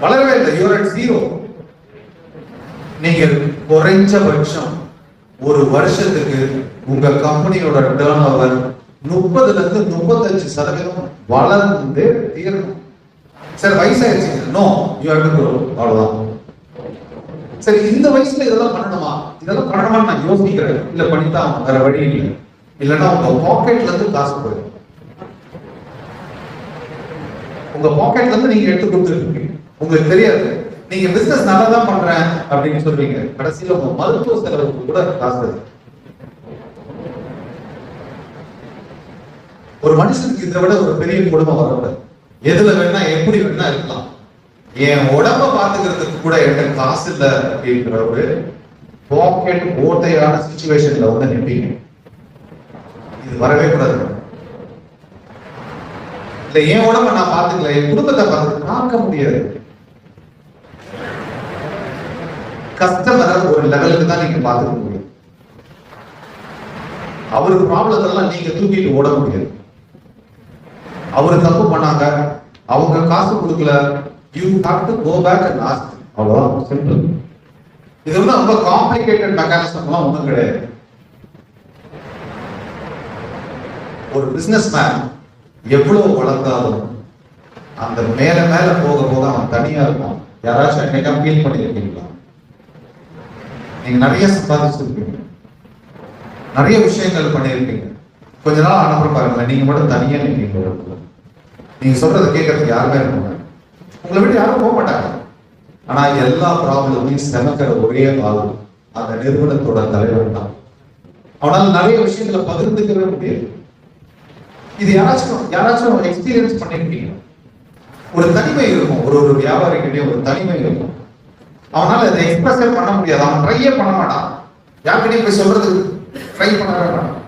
Speaker 1: வளரவே இல்லை. You are at 0. நீங்க குறைஞ்சபட்சம் ஒரு வருஷத்துக்கு உங்க கம்பெனியோட டர்ன் ஓவர் 30 ல இருந்து 35% வளர்ந்து தீரணும். சார் வயசாயிருச்சு, no you have to grow, அவ்வளவுதான். சரி, இந்த வயசுல இதெல்லாம் பண்ணணுமா? இதெல்லாம் பண்ணணுமான்னு நான் யோசிக்கிறேன். இல்ல பண்ணித்தான் வேற வழி இல்லை, இல்லைன்னா உங்க பாக்கெட்ல இருந்து காசு போயிடும். உங்க பாக்கெட்ல இருந்து நீங்க எடுத்து கொடுத்துருக்கீங்க, உங்களுக்கு தெரியாது. நீங்க பிசினஸ் நல்லா தான் பண்றேன் அப்படின்னு சொல்றீங்க, கடைசியில உங்க மருத்துவ செலவுக்கு கூட காசு. ஒரு மனுஷனுக்கு இதை விட ஒரு பெரிய குடும்பம் வரக்கூடாது. எதுல வேணா எப்படி வேணா இருக்கலாம், என் உடம்ப பாத்துக்கிறதுக்கு கூட என்கிட்ட காசு இல்லை அப்படிங்கிற ஒரு பாக்கெட் ஓட்டையான சிச்சுவேஷன்ல வந்து நிற்பீங்க. இது வரவே கூடாது. இல்ல என் உடம்ப நான் பாத்துக்கல, என் குடும்பத்தை பார்க்க முடியாது. கஸ்டமரை ஒரு லெவலுக்கு தான் நீங்க பார்த்துக்க முடியும். அவரு ப்ராப்ளத்தெல்லாம் நீங்க தூக்கிட்டு ஓட முடியாது. அவரு தப்பு பண்ணாங்க, அவங்க காசு கொடுக்கல, you have to go back and ask. அவ்வளவுதான், சிம்பிள். இது வந்து ரொம்ப காம்ப்ளிகேட்டட் மெக்கானிசம்லாம் ஒன்றும் கிடையாது. ஒரு பிசினஸ் மேன் எவ்வளவு வளர்ந்தாலும் அந்த மேல மேல போக போக அவன் தனியா இருப்பான். யாராச்சும் என்னைக்கா ஃபீல் பண்ணியிருக்கீங்களா? நீங்க நிறைய சம்பாதிச்சிருப்பீங்க, நிறைய விஷயங்கள் பண்ணியிருப்பீங்க. கொஞ்ச நாள் ஆனப்புறம் பாருங்களேன், நீங்க மட்டும் தனியா நிற்பீங்க. நீங்க சொல்றதை கேட்கறதுக்கு யாருமே இருப்பாங்க, உங்களை விட்டு யாரும் போக மாட்டாங்க. ஆனா எல்லா ப்ராப்ளமையும் செமக்கிற ஒரே ஆள் அந்த நிறுவனத்தோட தலைவர் தான். அவனால நிறைய விஷயங்களை பகிர்ந்துக்கவே முடியாது. இது யாராச்சும் எக்ஸ்பீரியன்ஸ் பண்ணிருக்கீங்க? ஒரு தனிமை இருக்கும், ஒரு வியாபாரிகிட்டே ஒரு தனிமை இருக்கும். அவனால அதை எக்ஸ்பிரஸே பண்ண முடியாது, அவன் ட்ரையே பண்ண மாட்டான். யார்கிட்டயும் போய் சொல்றது ட்ரை பண்ணவே மாட்டான்,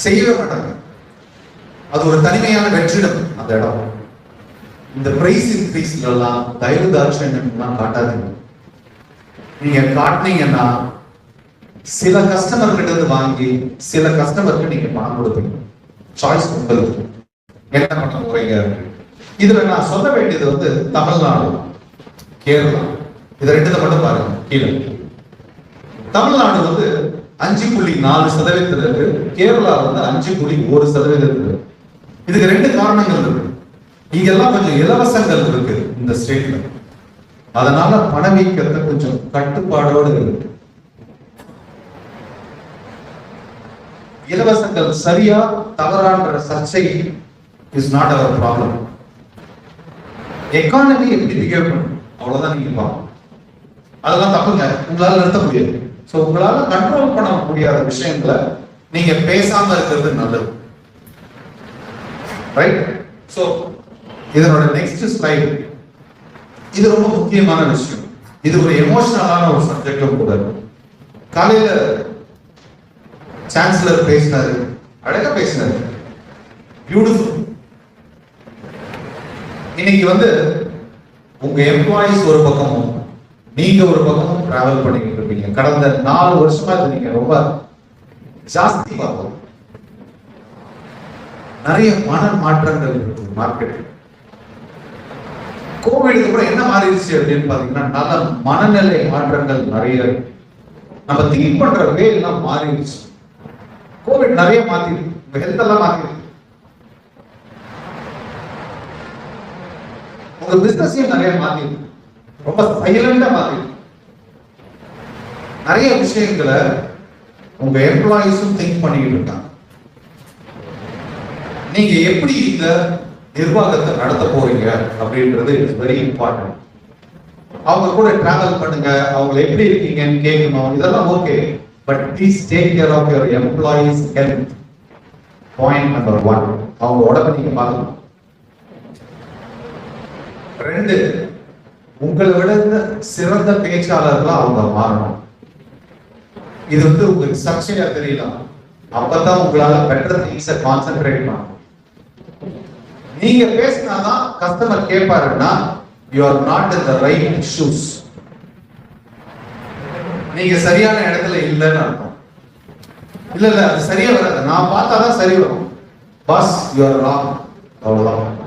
Speaker 1: செய்யவே மாட்டாங்க. அது ஒரு தனிமையான வெற்றிடம் அந்த இடம். இந்த பிரைஸ் இன்க்ரீஸ்ல எல்லாம் தயவு தாட்சண்யம் காட்டாதீங்க. நீங்க காட்டினீங்கன்னா சில கஸ்டமர் கிட்ட இருந்து வாங்கி சில கஸ்டமருக்கு நீங்க பணம் கொடுப்பீங்க. சாய்ஸ் உங்களுக்கு என்ன பண்ண போறீங்க. இதுல நான் சொல்ல வேண்டியது வந்து தமிழ்நாடு, கேரளா, இது ரெண்டு மட்டும் பாருங்க. கீழே தமிழ்நாடு வந்து 5.4% இருக்கு, கேரளா வந்து 5.1% இருக்கு. இதுக்கு ரெண்டு காரணங்கள் இருக்கு. இங்கெல்லாம் கொஞ்சம் இலவசங்கள் இருக்கு இந்த ஸ்டேட்ல, அதனால பணவீக்கத்தை கொஞ்சம் கட்டுப்பாடோடு இருக்கு. இலவசங்கள் சரியா தவறான்ற சர்ச்சை is not our problem. Economy எப்படி பிஹேவ் பண்ணும் அவ்வளவுதான் நீங்க பார்க்கணும். அதெல்லாம் தப்புங்க, உங்களால நிறுத்த முடியாது. சோ உங்களால கண்ட்ரோல் பண்ண முடியாத விஷயங்களை நீங்க பேசாம இருக்கிறது நல்லது, ரைட்? சோ இதனோட நெக்ஸ்ட் ஸ்லைடு, இது ரொம்ப முக்கியமான விஷயம். இது ஒரு எமோஷனலான ஒரு சப்ஜெக்டும் கூட. காலையில சான்சலர் பேசினாரு, அழகா பேசினாரு, பியூட்டிஃபுல். இன்னைக்கு வந்து உங்க எம்ப்ளாயிஸ் ஒரு பக்கமும் நீங்க ஒரு பக்கமும் டிராவல் பண்ணிக்கிட்டு இருப்பீங்க. கடந்த 4 வருஷமா இது நீங்க ரொம்ப ஜாஸ்தி பார்ப்போம். நிறைய மன மாற்றங்கள் இருக்கு மார்க்கெட். கோவிடுக்கு அப்புறம் என்ன மாறிடுச்சு அப்படின்னு பாத்தீங்கன்னா, நல்ல மனநிலை மாற்றங்கள் நிறைய. நம்ம திங்க் பண்ற வே எல்லாம் மாறிடுச்சு. கோவிட் நிறைய மாத்திருக்கு, உங்க ஹெல்த் எல்லாம் மாத்திருக்கு, உங்க பிசினஸையும் நிறைய மாத்திருக்கு, ரொம்ப சைலண்டா மாத்திருக்கு. நிறைய விஷயங்களை உங்க எம்ப்ளாயிஸும் திங்க் பண்ணிக்கிட்டு இருக்காங்க. நீங்க எப்படி இந்த நிர்வாகத்தை நடத்த போறீங்க அப்படின்றது இட்ஸ் வெரி இம்பார்ட்டன்ட். அவங்க கூட டிராவல் பண்ணுங்க, அவங்க எப்படி இருக்கீங்கன்னு கேட்கணும், இதெல்லாம் okay. But please take care of your employees health. Point number 1, அவங்க உடம்பை நீங்க பார்க்கணும். 2, உங்களை விட சிறந்த பேச்சாளர்களா அவங்க மாறணும். இது வந்து உங்களுக்கு சர்ச்சையா தெரியலாம், அப்பதான் உங்களால பெட்டர் திங்ஸை கான்சென்ட்ரேட் பண்ணணும். நீங்க பேசினாதான் customer கேட்பாருன்னா you are not in the right shoes. நீங்க சரியான இடத்துல இல்லைன்னு அர்த்தம். இல்ல அது சரியா வராது, நான் பார்த்தாதான் சரி வரும். Boss you are wrong. அவ்வளவுதான்.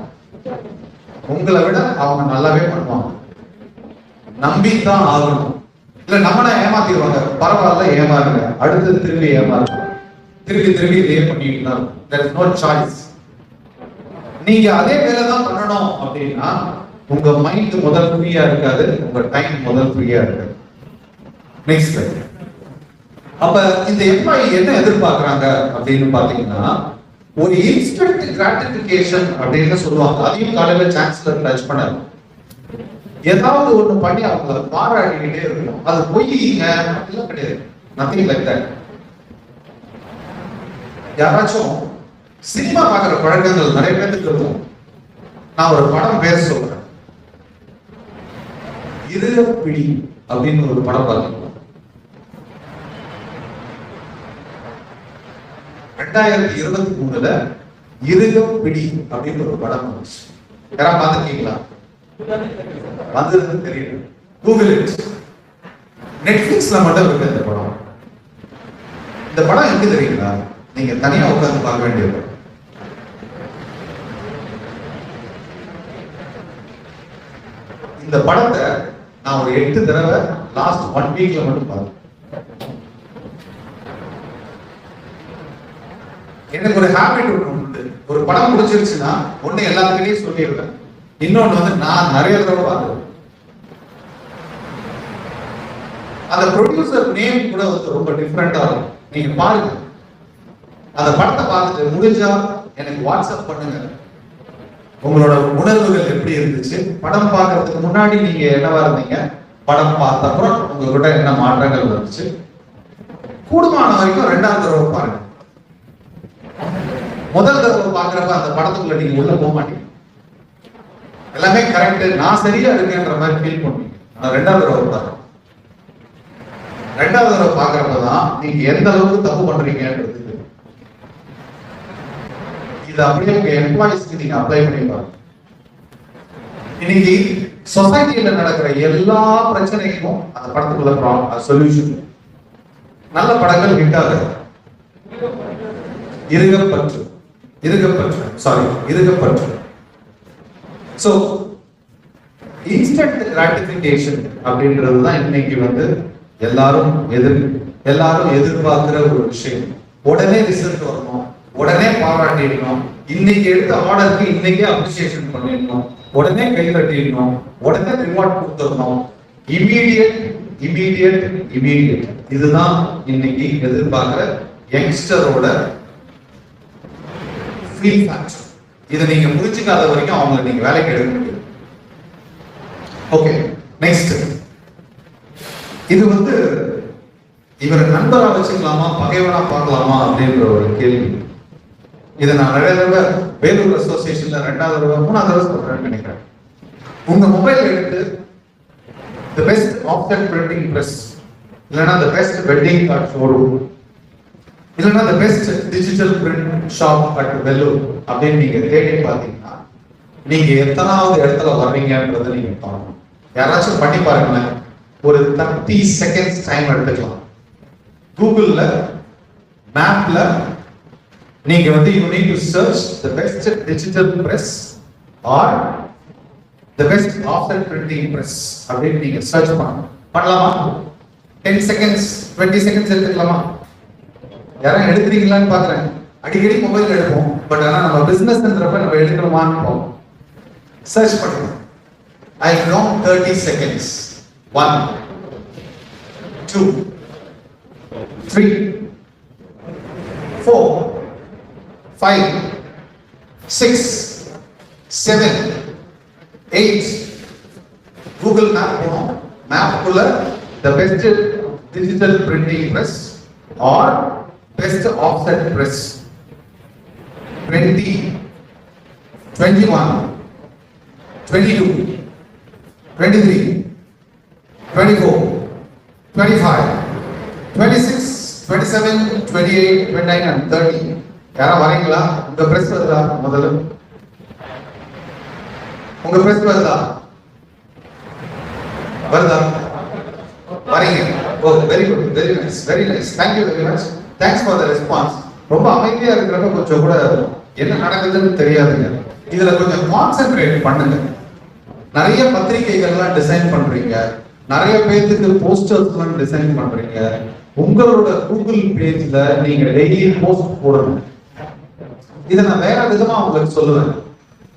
Speaker 1: உங்களை விட அவங்க நல்லாவே பண்ணுவாங்க, நம்பித்தான் ஆகணும். இல்ல நம்மள ஏமாத்திடுவாங்க, பரவாயில்ல ஏமாறுங்க, அடுத்து திரும்பி ஏமாறுங்க, திரும்பி இதே பண்ணிட்டு தான். there is no choice. நீங்க அதே வேலை தான் பண்ணணும் அப்படின்னா உங்க மைண்ட் முதல் ஃப்ரீயா இருக்காது, உங்க டைம் முதல் ஃப்ரீயா இருக்காது. நெக்ஸ்ட், அப்ப இந்த எம்ப்ளாயி என்ன எதிர்பார்க்கறாங்க அப்படின்னு பாத்தீங்கன்னா, ஒரு இன்ஸ்டன்ட் கிராட்டிபிகேஷன் அப்படின்னு சொல்லுவாங்க. அதையும் காலையில சான்சலர் டச் பண்ணாரு. ஏதாவது ஒண்ணு பண்ணி அவங்க பாராட்டிக்கிட்டே இருக்கணும். அது பொய்ங்க அப்படிலாம் கிடையாது, நத்திங் லைக் தட். யாராச்சும் சினிமா பார்க்குற பழக்கங்கள் நிறைய பேருக்கு இருக்கும். நான் ஒரு படம் பேர் சொல்றேன், இருளப்பிடி அப்படின்னு ஒரு படம் பார்த்தீங்கன்னா 2023 இருளப்பிடி அப்படின்னு ஒரு படம் வந்துச்சு. யாரா பார்த்துருக்கீங்களா? வந்ததுன்னு தெரியல. Google it. நெட்ஃபிளிக்ஸ்ல மட்டும் இருக்கு இந்த படம். இந்த படம் எங்க தெரியுங்களா? நீங்க தனியா உட்கார்ந்து பார்க்க வேண்டியது. இந்த படத்தை நான் ஒரு 8 தடவை லாஸ்ட் 1 வீக்ல மட்டும் பார்த்தேன். எனக்கு ஒரு ஹேபிட் உண்டு. ஒரு படம் முடிச்சிருச்சுன்னா ஒண்ணு எல்லாத்துக்கிட்டையும் சொல்லிடுவேன், இன்னொன்னு வந்து நான் நிறைய தடவை பார்த்தேன். அந்த ப்ரொடியூசர் நேம் கூட வந்து ரொம்ப டிஃப்ரெண்டா இருக்கும். நீங்க பாருங்க, அந்த படத்தை பார்த்துட்டு முடிஞ்சா எனக்கு வாட்ஸ்அப் பண்ணுங்க, உங்களோட உணர்வுகள் எப்படி இருந்துச்சு, படம் பார்க்கறதுக்கு முன்னாடி நீங்க என்னவா இருந்தீங்க, படம் பார்த்த அப்புறம் உங்ககிட்ட என்ன மாற்றங்கள் வந்துச்சு. கூடுமான வரைக்கும் 2வது தடவை பாருங்க. முதல் தடவை பார்க்கறப்ப அந்த படத்துக்குள்ள நீங்க உள்ள போக மாட்டீங்க, எல்லாமே கரெக்ட், நான் சரியா இருக்கேன்ற மாதிரி ஃபீல் பண்ணுவீங்க. ஆனா 2வது தடவை பாருங்க. 2வது தடவை பார்க்கறப்பதான் நீங்க எந்த அளவுக்கு தப்பு பண்றீங்கன்றது. இது அப்படியே உங்க எம்ப்ளாயிஸ்க்கு நீங்க அப்ளை பண்ணி பாருங்க. இன்னைக்கு சொசைட்டில நடக்கிற எல்லா பிரச்சனைக்கும் அந்த படத்துக்குள்ள சொல்யூஷன். நல்ல படங்கள் ஹிட் ஆகுது. இருகப்பற்று. சோ இன்ஸ்டன்ட் கிராட்டிபிகேஷன் அப்படின்றதுதான் இன்னைக்கு வந்து எல்லாரும் எதிர்பார்க்கிற ஒரு விஷயம். உடனே ரிசல்ட் வரணும், உடனே பாராட்டிடணும், இன்னைக்கு எடுத்த ஆர்டருக்கு இன்னைக்கே அப்ரிசியேஷன் பண்ணிடணும், உடனே கை தட்டிடணும், உடனே ரிவார்ட் கொடுத்துடணும். இமீடியட். இதுதான் இன்னைக்கு எதிர்பார்க்கிற யங்ஸ்டரோட ஃபீல் ஃபேக்டர். இதை நீங்க புரிஞ்சுக்காத வரைக்கும் அவங்களை நீங்க வேலைக்கு எடுக்க முடியும். Okay, next. இது வந்து இவரை நண்பரா வச்சுக்கலாமா, பகைவனா பார்க்கலாமா அப்படின்ற ஒரு கேள்வி. இதை நான் நிறைய தடவை வேலூர் அசோசியேஷன்ல 2வது தடவை 3வது தடவை சொல்றேன்னு நினைக்கிறேன். உங்க மொபைல் எடுத்து the best offset printing press, இல்லைன்னா the best wedding card showroom, இல்லைன்னா the best digital print shop at Vellore அப்படின்னு நீங்க தேடி பார்த்தீங்கன்னா நீங்க எத்தனாவது இடத்துல வர்றீங்கன்றதை நீங்க பார்க்கணும். யாராச்சும் பண்ணி பாருங்களேன், ஒரு 30 seconds டைம் எடுத்துக்கலாம். கூகுள்ல மேப்ல நீங்க வந்து you need to search the best digital press or the best offset printing press அப்படின்னு நீங்க சர்ச் பண்ணலாமா? 10 seconds 20 seconds எடுத்துக்கலாமா? யாரும் எடுக்கிறீங்களான்னு பாக்குறேன். அடிக்கடி மொபைல் எடுப்போம், பட் ஆனா நம்ம பிசினஸ்ன்றப்ப நம்ம எடுக்கணுமான்னு சர்ச் பண்ணுவோம். I know 30 seconds. 1 2 3 4 5 6 7 8. Google map போனோம். மேப் குள்ள the best digital printing press or best offset press. 20 21 22 23 24 25 26 27 28 29 and 30. யாரா வரீங்களா? உங்க பிரஸ் வருதா? முதல்ல உங்க பிரஸ் வருதா? வரீங்க? Oh, very good, very nice, very nice. Thank you very much. Thanks for the response. ரொம்ப அமைதியா இருக்கிறப்ப கொஞ்சம் கூட என்ன நடக்குதுன்னு தெரியாதுங்க. இதுல கொஞ்சம் கான்சென்ட்ரேட் பண்ணுங்க. நிறைய பத்திரிகைகள்லாம் டிசைன் பண்றீங்க, நிறைய பேருக்கு போஸ்டர்ஸ்லாம் டிசைன் பண்றீங்க. உங்களோட கூகுள் பேஜ்ல நீங்க டெய்லி போஸ்ட் போடணும். இதை நான் வேற விதமா உங்களுக்கு சொல்லுவேன்.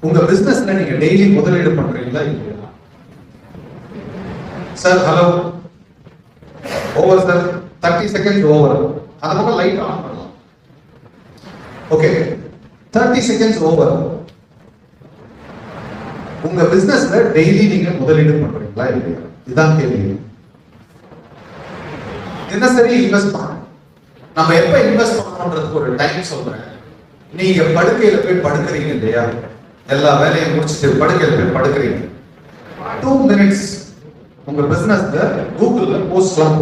Speaker 1: உங்க பிசினஸ்ல நீங்க டெய்லி முதலீடு பண்றீங்களா இல்லையா? Sir hello, over sir, 30 seconds over. அந்த பக்கம் லைட் ஆன் பண்ணலாம். Okay, 30 seconds over. உங்க பிசினஸ்ல டெய்லி நீங்க முதலீடு பண்றீங்களா இல்லையா? இதுதான் கேள்வி. தினசரி இன்வெஸ்ட் பண்ணணும். நம்ம எப்ப இன்வெஸ்ட் பண்ணணும்ன்றதுக்கு ஒரு டைம் சொல்றேன். நீங்க படுக்கையில போய் படுக்கிறீங்க இல்லையா, எல்லா வேலையும் முடிச்சுட்டு படுக்கையில போய் படுக்கிறீங்க, 2 minutes உங்க பிசினஸ்ல கூகுள்ல போஸ்ட்லாம்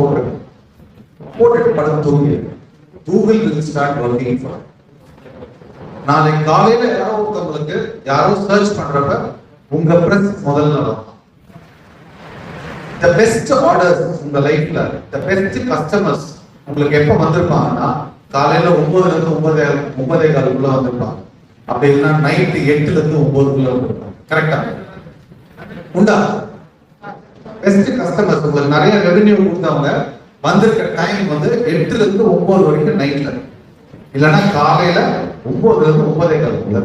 Speaker 1: போட்டுட்டு படுத்து தூங்கி Google will start working for. நாளைக்கு காலையில யாரோ ஒருத்தவங்களுக்கு யாரோ சர்ச் பண்றப்ப உங்க பிரஸ் முதல்ல வரும். த பெஸ்ட் ஆர்டர்ஸ் உங்க லைஃப்ல, த பெஸ்ட் கஸ்டமர்ஸ் உங்களுக்கு எப்ப வந்திருப்பாங்கன்னா காலையில 9ல இருந்து 9:15 வந்திருப்பாங்க. அப்படி இல்லைன்னா நைட்டு 8ல இருந்து 9 வந்திருப்பாங்க. கரெக்டா உண்டா? பெஸ்ட் கஸ்டமர்ஸ் உங்களுக்கு நிறைய ரெவென்யூ கொடுத்தவங்க வந்திருக்க டைம் வந்து 8ல இருந்து 9 வரைக்கும் நைட்ல, இல்லைன்னா காலையில 9ல இருந்து 9:15.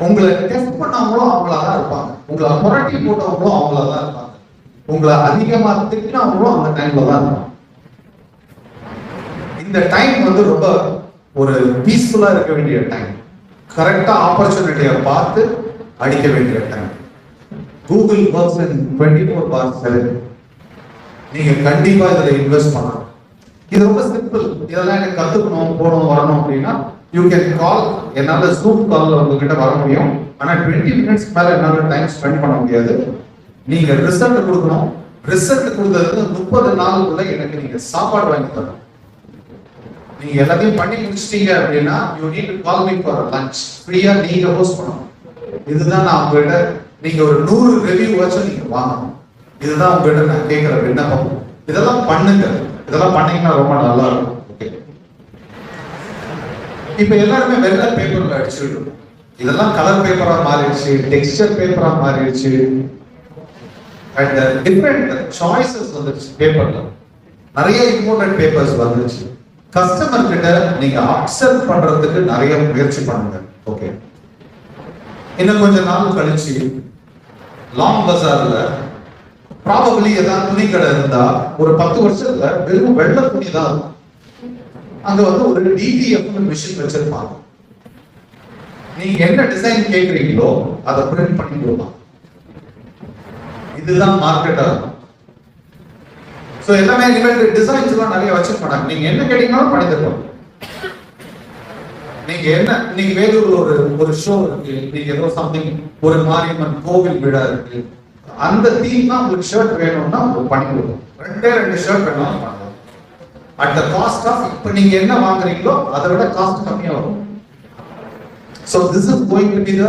Speaker 1: உங்களை டெஸ்ட் பண்ணவங்களும் அவங்களாதான் இருப்பாங்க, உங்களை புரட்டி போட்டவங்களும் அவங்களாதான் இருப்பாங்க, உங்களை அதிகமா திட்டினவங்களும் அந்த டைம்ல தான் இருப்பாங்க. இந்த டைம் வந்து ரொம்ப ஒரு பீஸ்ஃபுல்லா இருக்க வேண்டிய டைம், கரெக்டா ஆப்பர்ச்சுனிட்டியை பார்த்து அடிக்க வேண்டிய டைம். Google works in 24/7. நீங்க கண்டிப்பா இதுல இன்வெஸ்ட் பண்ணணும். இது ரொம்ப சிம்பிள். இதெல்லாம் எனக்கு கத்துக்கணும், போகணும், வரணும் அப்படின்னா யூ கேன் கால். என்னால ஜூம் கால்ல உங்ககிட்ட வர முடியும், ஆனா 20 மினிட்ஸ்க்கு மேல என்னால டைம் ஸ்பெண்ட் பண்ண முடியாது. நீங்க ரிசல்ட் கொடுக்கணும். ரிசல்ட் கொடுத்தது 30 நாளுக்குள்ள எனக்கு நீங்க சாப்பாடு வாங்கி தரணும். நீங்க எல்லாத்தையும் பண்ணி முடிச்சிட்டீங்க அப்படின்னா you need to call me for lunch. ஃப்ரீயா நீங்க ஹோஸ்ட் பண்ணணும். இதுதான் நான் உங்ககிட்ட, நீங்க ஒரு 100 ரிவ்யூ வச்சு நீங்க வாங்கணும். இதுதான் உங்ககிட்ட நான் கேட்கிற விண்ணப்பம். இதெல்லாம் பண்ணுங்க. இதெல்லாம் பண்ணீங்கன்னா ரொம்ப நல்லா இருக்கும். ஓகே, இப்ப எல்லாருமே வெள்ளை பேப்பர்ல அடிச்சுட்டு, இதெல்லாம் கலர் பேப்பரா மாறிடுச்சு, டெக்ஸ்டர் பேப்பரா மாறிடுச்சு, அண்ட் டிஃபரெண்ட் சாய்ஸஸ் வந்துருச்சு. பேப்பர்ல நிறைய இம்பார்ட்டன்ட் பேப்பர்ஸ் வந்துருச்சு. கஸ்டமர் கிட்ட நீங்க அக்செப்ட் பண்றதுக்கு நிறைய முயற்சி பண்ணுங்க. ஓகே, இன்னும் கொஞ்ச நாள் கழிச்சு லாங் பஜார்ல ப்ராபபிலி ஏதாவது துணி கடை இருந்தா ஒரு 10 வருஷத்துல வெறும் வெள்ளை துணி தான் இருக்கும். அங்க வந்து ஒரு DTF மிஷின் வச்சிருப்பாங்க. நீங்க என்ன டிசைன் கேக்குறீங்களோ அதை பிரிண்ட் பண்ணி கொடுப்பாங்க. இதுதான் மார்க்கெட்டா இருக்கும். சோ எல்லாமே இனிமேல் டிசைன்ஸ் எல்லாம் நிறைய வச்சிருப்பாங்க. நீங்க என்ன கேட்டீங்கன்னாலும் பண்ணி தருவாங்க. நீங்க என்ன, நீங்க வேலூர்ல ஒரு ஷோ இருக்கு, நீங்க ஏதோ சம்திங், ஒரு மாரியம்மன் கோவில் விழா இருக்கு, அந்த தீம் தான் உங்களுக்கு ஷர்ட் வேணும்னா உங்களுக்கு பண்ணி கொடுக்கும். 2 ஷர்ட் வேணும் பண்ணலாம். அட் த காஸ்ட் ஆஃப், இப்போ நீங்க என்ன வாங்குறீங்களோ அதை விட காஸ்ட் கம்மியா வரும். So this is going to be the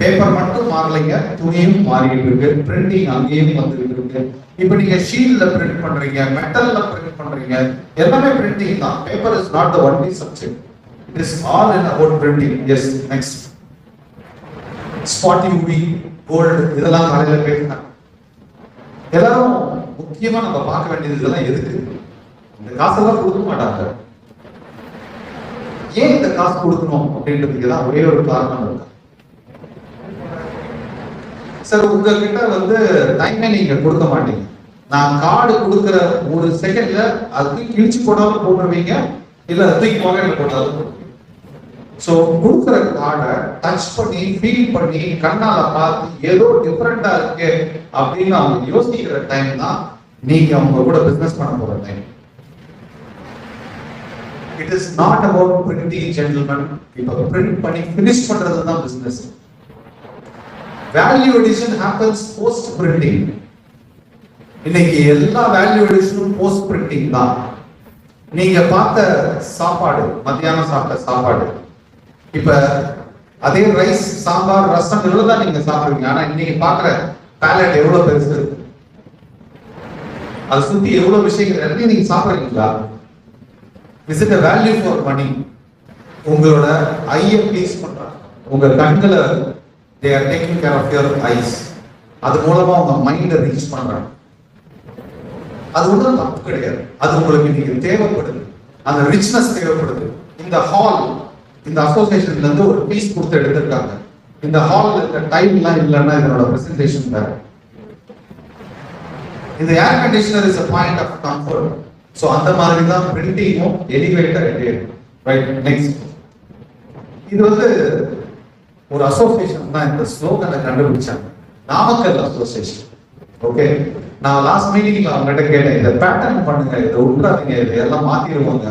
Speaker 1: paper மட்டும் மாறலைங்க, துணியும் மாறிட்டு இருக்கு, பிரிண்டிங் அங்கேயும் வந்துட்டு இருக்கு. இப்போ நீங்க ஷீல்ட்ல பிரிண்ட் பண்றீங்க, மெட்டல்ல பிரிண்ட் பண்றீங்க, எல்லாமே பிரிண்டிங் தான். Paper is not the only subject. It is all in about printing. Yes, next. Spot UV, gold, இதெல்லாம் காலையில பேசுறாங்க. எல்லாரும் முக்கியமா நம்ம பார்க்க வேண்டியது இதெல்லாம் எதுக்கு? இந்த காசெல்லாம் கொடுக்க மாட்டாங்க. ஏன் இந்த காசு கொடுக்கணும் அப்படின்றதுக்கு தான் ஒரே ஒரு காரணம் இருக்கு. சார், உங்ககிட்ட வந்து டைமே நீங்க கொடுக்க மாட்டீங்க. நான் கார்டு கொடுக்குற ஒரு செகண்ட்ல அது கிழிச்சு போட்டாலும் போட்டுருவீங்க, இல்ல தூக்கி பாக்கெட்ல போட்டாலும். சோ கொடுக்குற கார்டை டச் பண்ணி ஃபீல் பண்ணி கண்ணால பார்த்து ஏதோ டிஃபரெண்டா இருக்கு அப்படின்னு அவங்க யோசிக்கிற டைம் தான் நீங்க அவங்க கூட பிசினஸ் பண்ண போற time. It is not about printing gentleman. இப்ப பிரிண்ட் பண்ணி ஃபினிஷ் பண்றது தான் business. Value addition happens post printing. இன்னைக்கு எல்லா வேல்யூ அடிஷனும் போஸ்ட் பிரிண்டிங் தான். நீங்க பார்த்த சாப்பாடு, மத்தியானம் சாப்பிட்ட சாப்பாடு, இப்ப அதே ரைஸ், சாம்பார், ரசம் இவ்வளவுதான் நீங்க சாப்பிடுவீங்க. ஆனா இன்னைக்கு பாக்குற பேலட் எவ்வளவு பெருசு இருக்கு, அதை சுத்தி எவ்வளவு விஷயங்கள் எல்லாத்தையும் நீங்க சாப்பிடுறீங்களா? Is it a value for money? உங்களோட ஐயை ப்ளீஸ் பண்றாங்க, உங்க கண்களை they are taking care of your eyes. அது மூலமா உங்க மைண்டை ரீச் பண்றாங்க. அது ஒன்றும் தப்பு கிடையாது. அது உங்களுக்கு நீங்க தேவைப்படுது, அந்த ரிச்னஸ் தேவைப்படுது. இந்த ஹால், இந்த அசோசியேஷன்ல இருந்து ஒரு பீஸ் கொடுத்து எடுத்திருக்காங்க. இந்த ஹால்ல இருக்க டைம் எல்லாம் இல்லைன்னா இதனோட பிரசன்டேஷன் வேற. இந்த air conditioner is a point of comfort. So அந்த மாதிரி தான் பிரிண்டிங்கும் எலிவேட்டர் ரைட். நெக்ஸ்ட், இது வந்து ஒரு அசோசியேஷன் தான் இந்த ஸ்லோகனை கண்டுபிடிச்சாங்க, நாமக்கல் அசோசியேஷன். ஓகே, நான் லாஸ்ட் மீட்டிங்ல அவங்ககிட்ட கேட்டேன், இதை பேட்டர்ன் பண்ணுங்க, இதை விட்டுறாதீங்க, இதையெல்லாம் மாத்திடுவாங்க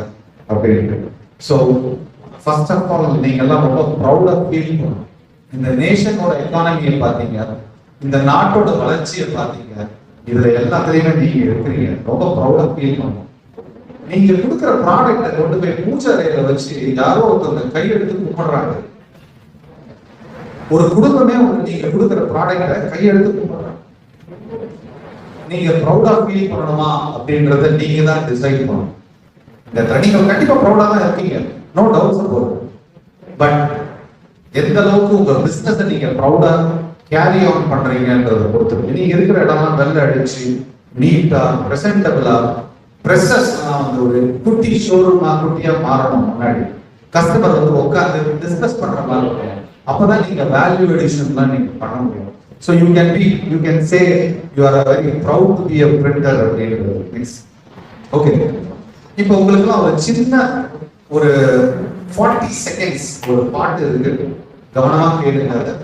Speaker 1: அப்படின்ட்டு. ஸோ ஃபர்ஸ்ட் ஆஃப் ஆல் நீங்க எல்லாம் ரொம்ப ப்ரௌடா ஃபீல் பண்ணணும். இந்த நேஷனோட எக்கானமியை பார்த்தீங்க, இந்த நாட்டோட வளர்ச்சியை பார்த்தீங்க, இதுல எல்லாத்துலயுமே நீங்க இருக்கிறீங்க. ரொம்ப ப்ரௌடா ஃபீல் பண்ணணும். நீங்க கொடுக்குற ப்ராடக்டை கொண்டு போய் பூஜை அறையில வச்சு யாரோ ஒருத்தவங்க கையெடுத்து கும்பிடுறாங்க. ஒரு குடும்பமே நீங்க கொடுக்குற ப்ராடக்டை கையெடுத்து கும்பிடுறாங்க. நீங்க ப்ரௌடா ஃபீல் பண்ணணுமா அப்படின்றத நீங்க தான் டிசைட் பண்ணணும். நீங்க கண்டிப்பா ப்ரௌடா தான் இருக்கீங்க, நோ டவுட்ஸ் அபௌட். பட் எந்த அளவுக்கு உங்க பிசினஸ் நீங்க ப்ரௌடா கேரி ஆன் பண்றீங்கன்றத பொறுத்து. நீங்க இருக்கிற இடம்லாம் வெள்ள அடிச்சு நீட்டா பிரசன்டபிளா பிரசஸ் வந்து ஒரு குட்டி ஷோரூமா குட்டியா மாறணும். முன்னாடி கஸ்டமர் வந்து உட்காந்து டிஸ்கஸ் பண்ற மாதிரி இருக்கும். அப்பதான் நீங்க வேல்யூ எடிஷன்லாம் நீங்க பண்ண முடியும். So you can say you are very proud to be a printer அப்படின்றது மீன்ஸ் ஓகே. இப்போ உங்களுக்குலாம் ஒரு சின்ன ஒரு 40 செகண்ட்ஸ் ஒரு பாட்டு இருக்கு, கவனமா கேளுங்க. அதை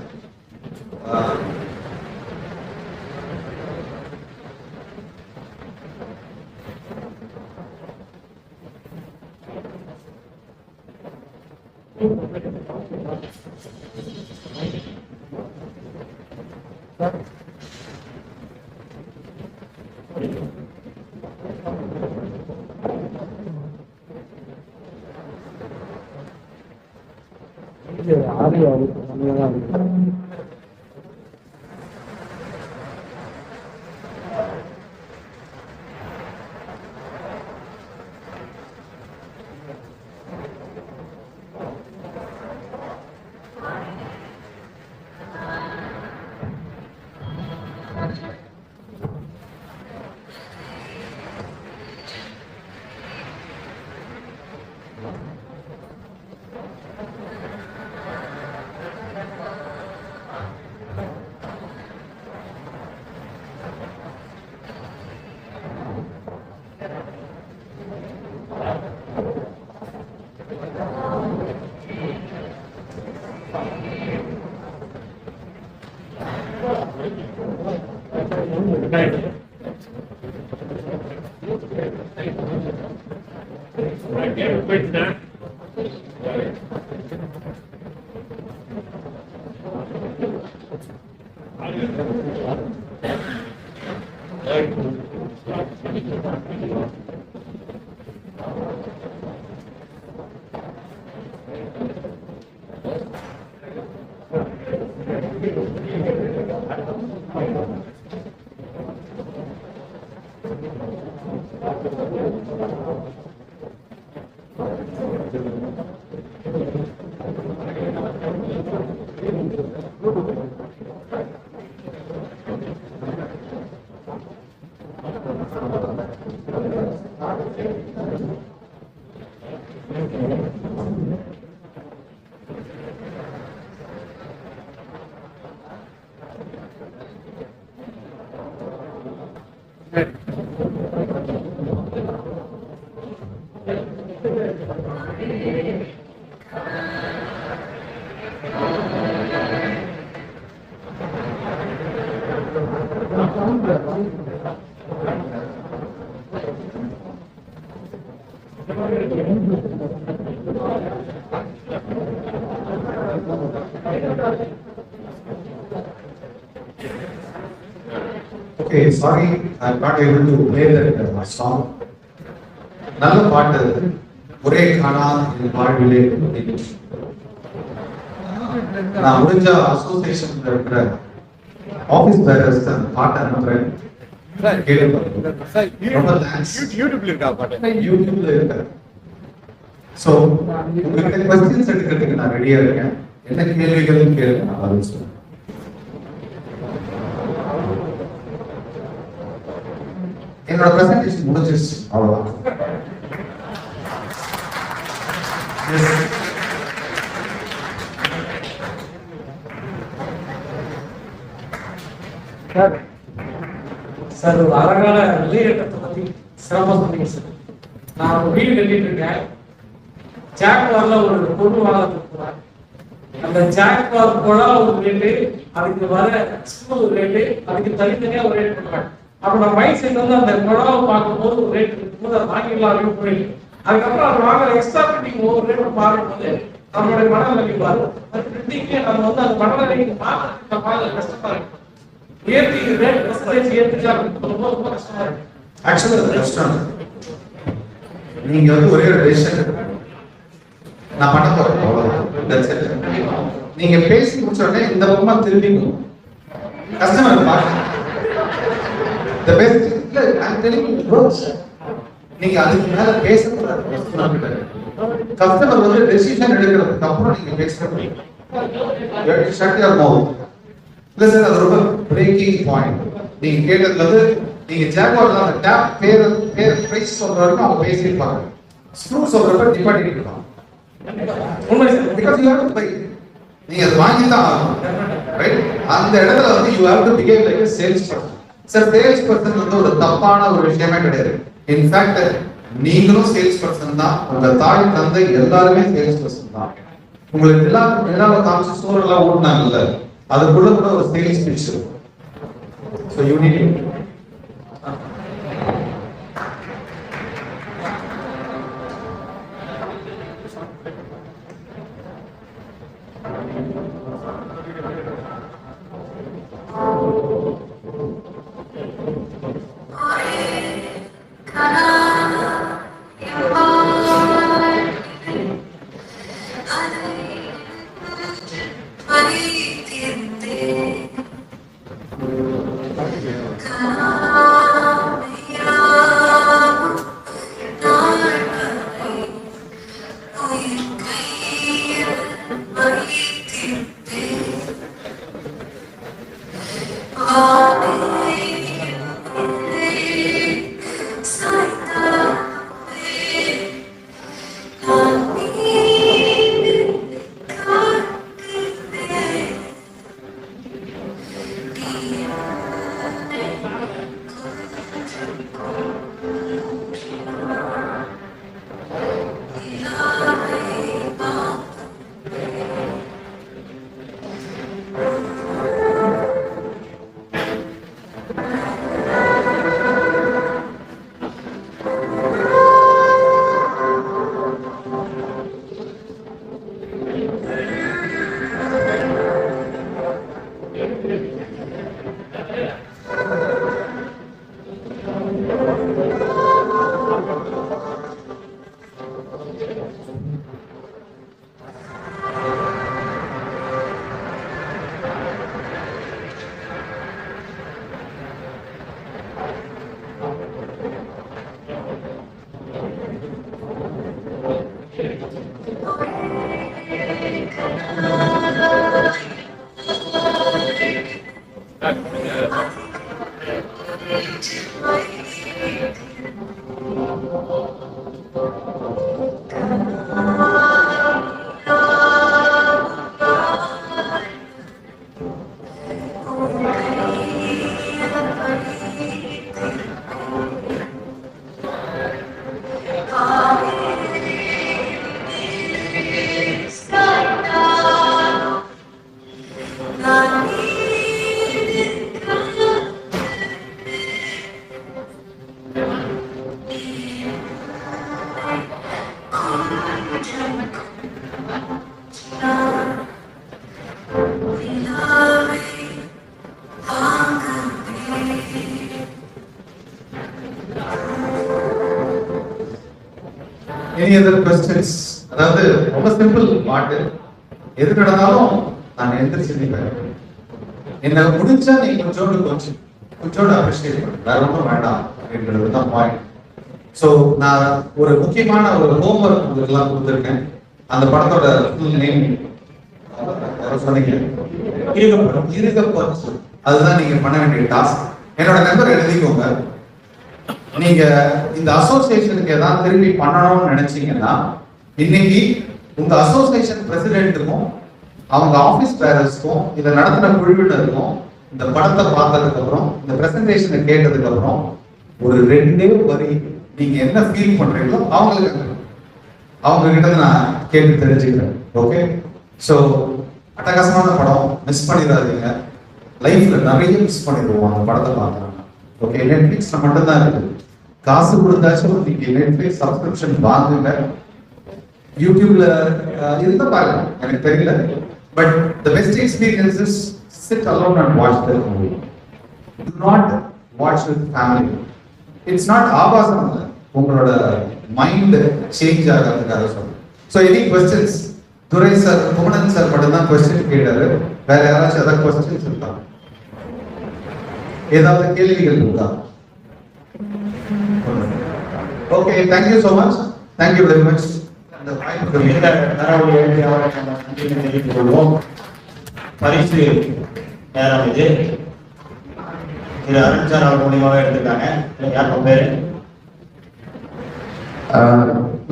Speaker 1: Okay, sorry, I'm not able to play that song. நல்ல பாட்டு ஒரே காணா வாழ்விலே. நான் முடிஞ்ச அசோசியேஷன்ல இருக்கிற ஆபீஸ் பேரர்ஸ் அந்த பாட்டை அனுப்புறேன். ரொம்ப தேங்க்ஸ். யூடியூப்ல இருக்கா பாட்டு? யூடியூப்ல இருக்கு. சோ உங்களுக்கு क्वेश्चंस எடுக்கிறதுக்கு நான் ரெடியா இருக்கேன். என்ன கேள்விகளும் கேளுங்க, நான் பதில் சொல்றேன். என்னோட பிரசன்டேஷன் முடிஞ்சிருச்சு, அவ்வளவுதான்.
Speaker 2: சார் ஒரு அழகான நிலையேற்றத்தை பத்தி சிறப்பா சொன்னீங்க சார். நான் ஒரு வீடு கட்டிட்டு இருக்கேன். ஜாக்வார்ல ஒரு பொண்ணு வாழறதுக்கு போறேன். அந்த ஜாக்வார் போனா ஒரு ரேட்டு, அதுக்கு வர ஸ்கூல் ஒரு ரேட்டு, அதுக்கு தனித்தனியா ஒரு ரேட் பண்ணுவாங்க. அப்ப நம்ம மைண்ட் செட் வந்து அந்த குழாவை பார்க்கும்போது ஒரு ரேட் இருக்கும்போது அதை வாங்கிடலாம் அப்படின்னு போயிருக்கு. அதுக்கப்புறம் அது வாங்குற எக்ஸ்ட்ரா பிரிண்டிங் ஒவ்வொரு ரேட் பார்க்கும்போது நம்மளுடைய மனநிலைக்கு வரும். அந்த பிரிண்டிங்கே நம்ம வந்து அந்த மனநிலைக்கு மாற்றுறதுக்கு கஷ்டமா இருக்கு. ஏற்றி ரேட் பர்சன்டேஜ் ஏற்றிச்சா ரொம்ப ரொம்ப கஷ்டமா இருக்கு.
Speaker 1: ஆக்சுவலா அது கஷ்டம். நீங்க வந்து ஒரே ஒரு டெசிஷன் நான் பண்ண போறேன், அவ்வளவுதான். நீங்க பேசி முடிச்ச உடனே இந்த பக்கமா திரும்பிக்கணும், கஸ்டமர் பாருங்க. the best இல்ல I'm telling you bros, நீங்க அதுக்கு மேல பேசக்கூடாது. கஸ்டமர் வந்து டெசிஷன் எடுக்கிறதுக்கு அப்புறம் நீங்க பேசுறது, you have to shut your mouth. இல்ல சார், அது ரொம்ப பிரேக்கிங் பாயிண்ட். நீங்க கேட்டதுல வந்து நீங்க ஜாக்வார்ல அந்த டேப் பேர் பிரைஸ் சொல்றவங்க அவங்க பேசியிருப்பாங்க, ஸ்க்ரூ சொல்றப்ப டிபார்ட்மெண்ட் இருப்பாங்க.
Speaker 2: உண்மை sir.
Speaker 1: Because you have to buy, நீங்க அதை வாங்கி தான் ஆகணும், ரைட்? அந்த இடத்துல வந்து you have to behave like a salesperson. Sir, sales person வந்து ஒரு தப்பான ஒரு விஷயமே கிடையாது. இன்ஃபேக்ட் நீங்களும் சேல்ஸ் பர்சன் தான், உங்க தாய் தந்தை எல்லாருமே சேல்ஸ் பர்சன் தான். உங்களுக்கு எல்லா காமிச்சு ஸ்டோர் எல்லாம் ஓடுனாங்கல்ல, அதுக்குள்ள கூட ஒரு சேல்ஸ் பிட்ச் இருக்கும். So you need it. Any other questions? அதாவது ரொம்ப சிம்பிள் பாட்டு, எது நடந்தாலும் நான் எந்திரிச்சு நிற்பேன். என்ன முடிஞ்சா நீ கொஞ்சோண்டு அப்ரிஷியேட் பண்ணு, வேற ஒன்றும் வேண்டாம் அப்படின்றது தான் பாயிண்ட். ஸோ நான் ஒரு முக்கியமான ஒரு ஹோம்ஒர்க் உங்களுக்கு எல்லாம் கொடுத்துருக்கேன். அந்த படத்தோட ஃபுல் நேம் சொன்னீங்க, இருக்கப்பட்டு. அதுதான் நீங்க பண்ண வேண்டிய டாஸ்க். என்னோட நம்பர் எழுதிக்கோங்க. நீங்க இந்த அசோசியேஷனுக்கு ஏதாவது திரும்பி பண்ணணும்னு நினைச்சீங்கன்னா, இன்னைக்கு உங்க அசோசியேஷன் பிரசிடென்ட்டுக்கும் அவங்க ஆபீஸ் பேரர்ஸ்க்கும் இதை நடத்தின குழுவினருக்கும் இந்த படத்தை பார்த்ததுக்கு அப்புறம், இந்த பிரசன்டேஷனை கேட்டதுக்கு அப்புறம் ஒரு 2 வரி நீங்க என்ன ஃபீல் பண்றீங்களோ அவங்க கிட்ட நான் கேட்டு தெரிஞ்சுக்கிறேன். ஓகே, ஸோ அட்டகாசமான படம், மிஸ் பண்ணிடாதீங்க. லைஃப்ல நிறைய மிஸ் பண்ணிடுவோம் அந்த படத்தை பார்க்கறாங்க. ஓகே, நெட்ஃபிளிக்ஸ்ல மட்டும்தான் இருக்கு. காசு கொடுத்தாச்சும் நீங்க நெட்ஃபிளிக்ஸ் சப்ஸ்கிரிப்ஷன் வாங்குங்க. யூடியூப்ல இருந்தா பாருங்க, எனக்கு தெரியல. But the best experience is sit alone and watch the movie. Do not watch with family. It's not ஆபாசம், உங்களோட மைண்ட் சேஞ்ச் ஆகிறதுக்காக சொல்றேன். So any questions? Durai sir, Kumanan sir மட்டும் தான் கொஸ்டின் கேட்டாரு. வேற யாராச்சும் ஏதாவது கொஸ்டின்ஸ் இருக்கா? ஏதாவது கேள்விகள் இருக்கா? Okay, thank you so much, thank you very much. அந்த வாய்ப்புக்கு
Speaker 3: இந்த தரவு எழுதியவரை நம்ம நன்றி தெரிவித்துக் கொள்வோம். பரிசு நேரம் இது அருண் சார் அவர் மூலியமாக எடுத்துருக்காங்க. யாருக்கும் பேரு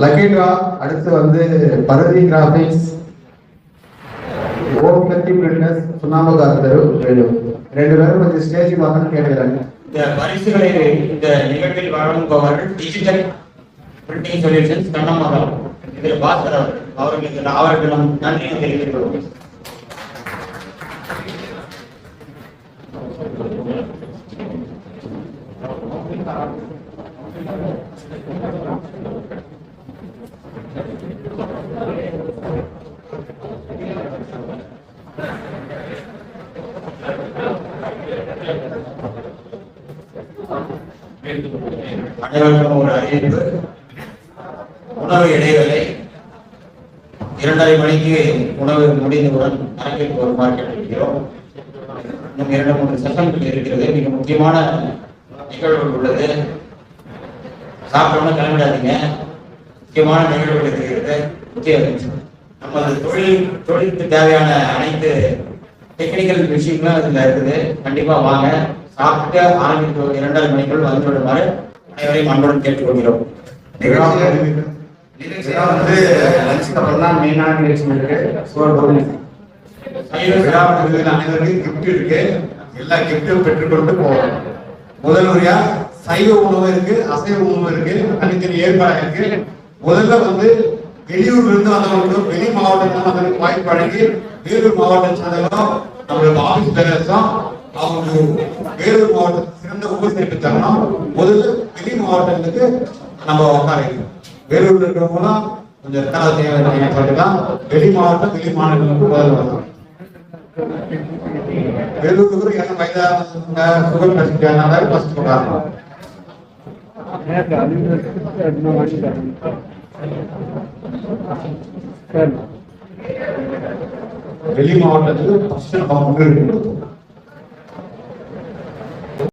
Speaker 1: லக்கி டிரா. அடுத்து வந்து பரதி கிராபிக்ஸ், ஓம் சக்தி பிரிண்டர்ஸ், சுண்ணாம்புகார் தெரு, வேலூர். 2 பேரும் கொஞ்சம் ஸ்டேஜுக்கு வாங்கன்னு கேட்கிறாங்க.
Speaker 3: இந்த பரிசுகளை இந்த நிகழ்வில் வழங்குபவர்கள் டிஜிட்டல் பிரிண்டிங் சொல்யூஷன்ஸ் கண்ணம்மா இதில் பாஸ்கர் அவர்களுக்கு நம் நன்றியை தெரிவித்துக் கொள்வோம். அனைவருக்கும் ஒரு அறிவிப்பு. உணவு இடைவேளை 2:30 மணிக்கு உணவு முடிந்தவுடன் அரங்கிற்கு வருமாறு கேட்டிருக்கிறோம். இன்னும் 2-3 செஷன்கள் இருக்கிறது. மிக முக்கியமான நிகழ்வுகள் உள்ளது. சாப்பிட்டோம்னா கிளம்பிடாதீங்க. முக்கியமான நிகழ்வுகள் இருக்கிறது. நமது தொழிலுக்கு தேவையான அனைத்து டெக்னிக்கல் விஷயங்களும் அதுல இருக்குது. கண்டிப்பா வாங்க, சாப்பிட்டு ஆரம்பித்து 2:30 மணிக்குள் வந்து விடுமாறு அனைவரையும் அன்புடன் கேட்டுக்கொள்கிறோம்.
Speaker 4: நிகழ்ச்சியா வந்து லஞ்சுக்கு அப்புறம் தான் மெயினான நிகழ்ச்சி இருக்கு.
Speaker 1: அனைவருக்கும் கிஃப்ட் இருக்கு. எல்லா கிஃப்டும் பெற்றுக்கொண்டு போவோம். முதல் முறையா சைவ உணவு இருக்கு, அசைவ உணவு இருக்கு, தனித்தனி ஏற்பாடு இருக்கு. முதல்ல வந்து வெளியூர்ல இருந்து வந்தவங்களுக்கு, வெளி மாவட்டத்தில் வந்தவங்களுக்கு வாய்ப்பு வழங்கி, வேலூர் மாவட்டம் சேர்ந்தவங்களும் நம்மளுக்கு ஆபீஸ் பேரரசும் அவங்க வேலூர் மாவட்டத்தில் சிறந்த உபசரிப்பு தரணும். முதல்ல வெளி மாவட்டங்களுக்கு நம்ம உட்காரிக்கணும். வேலூர்ல இருக்கிறவங்களாம் கொஞ்சம் எத்தனை தேவை சொல்லிக்கலாம். வெளி மாவட்டம், வெளி மாநிலங்களுக்கு முதல்ல வரலாம். வேலூருக்கு என்ன வயதானவங்க, சுகர் பேஷண்ட் ஃபர்ஸ்ட் உட்காரணும். வெளி மாவட்டத்துக்கு ஃபர்ஸ்ட் நம்ம முன்னுரிமை கொடுப்போம்.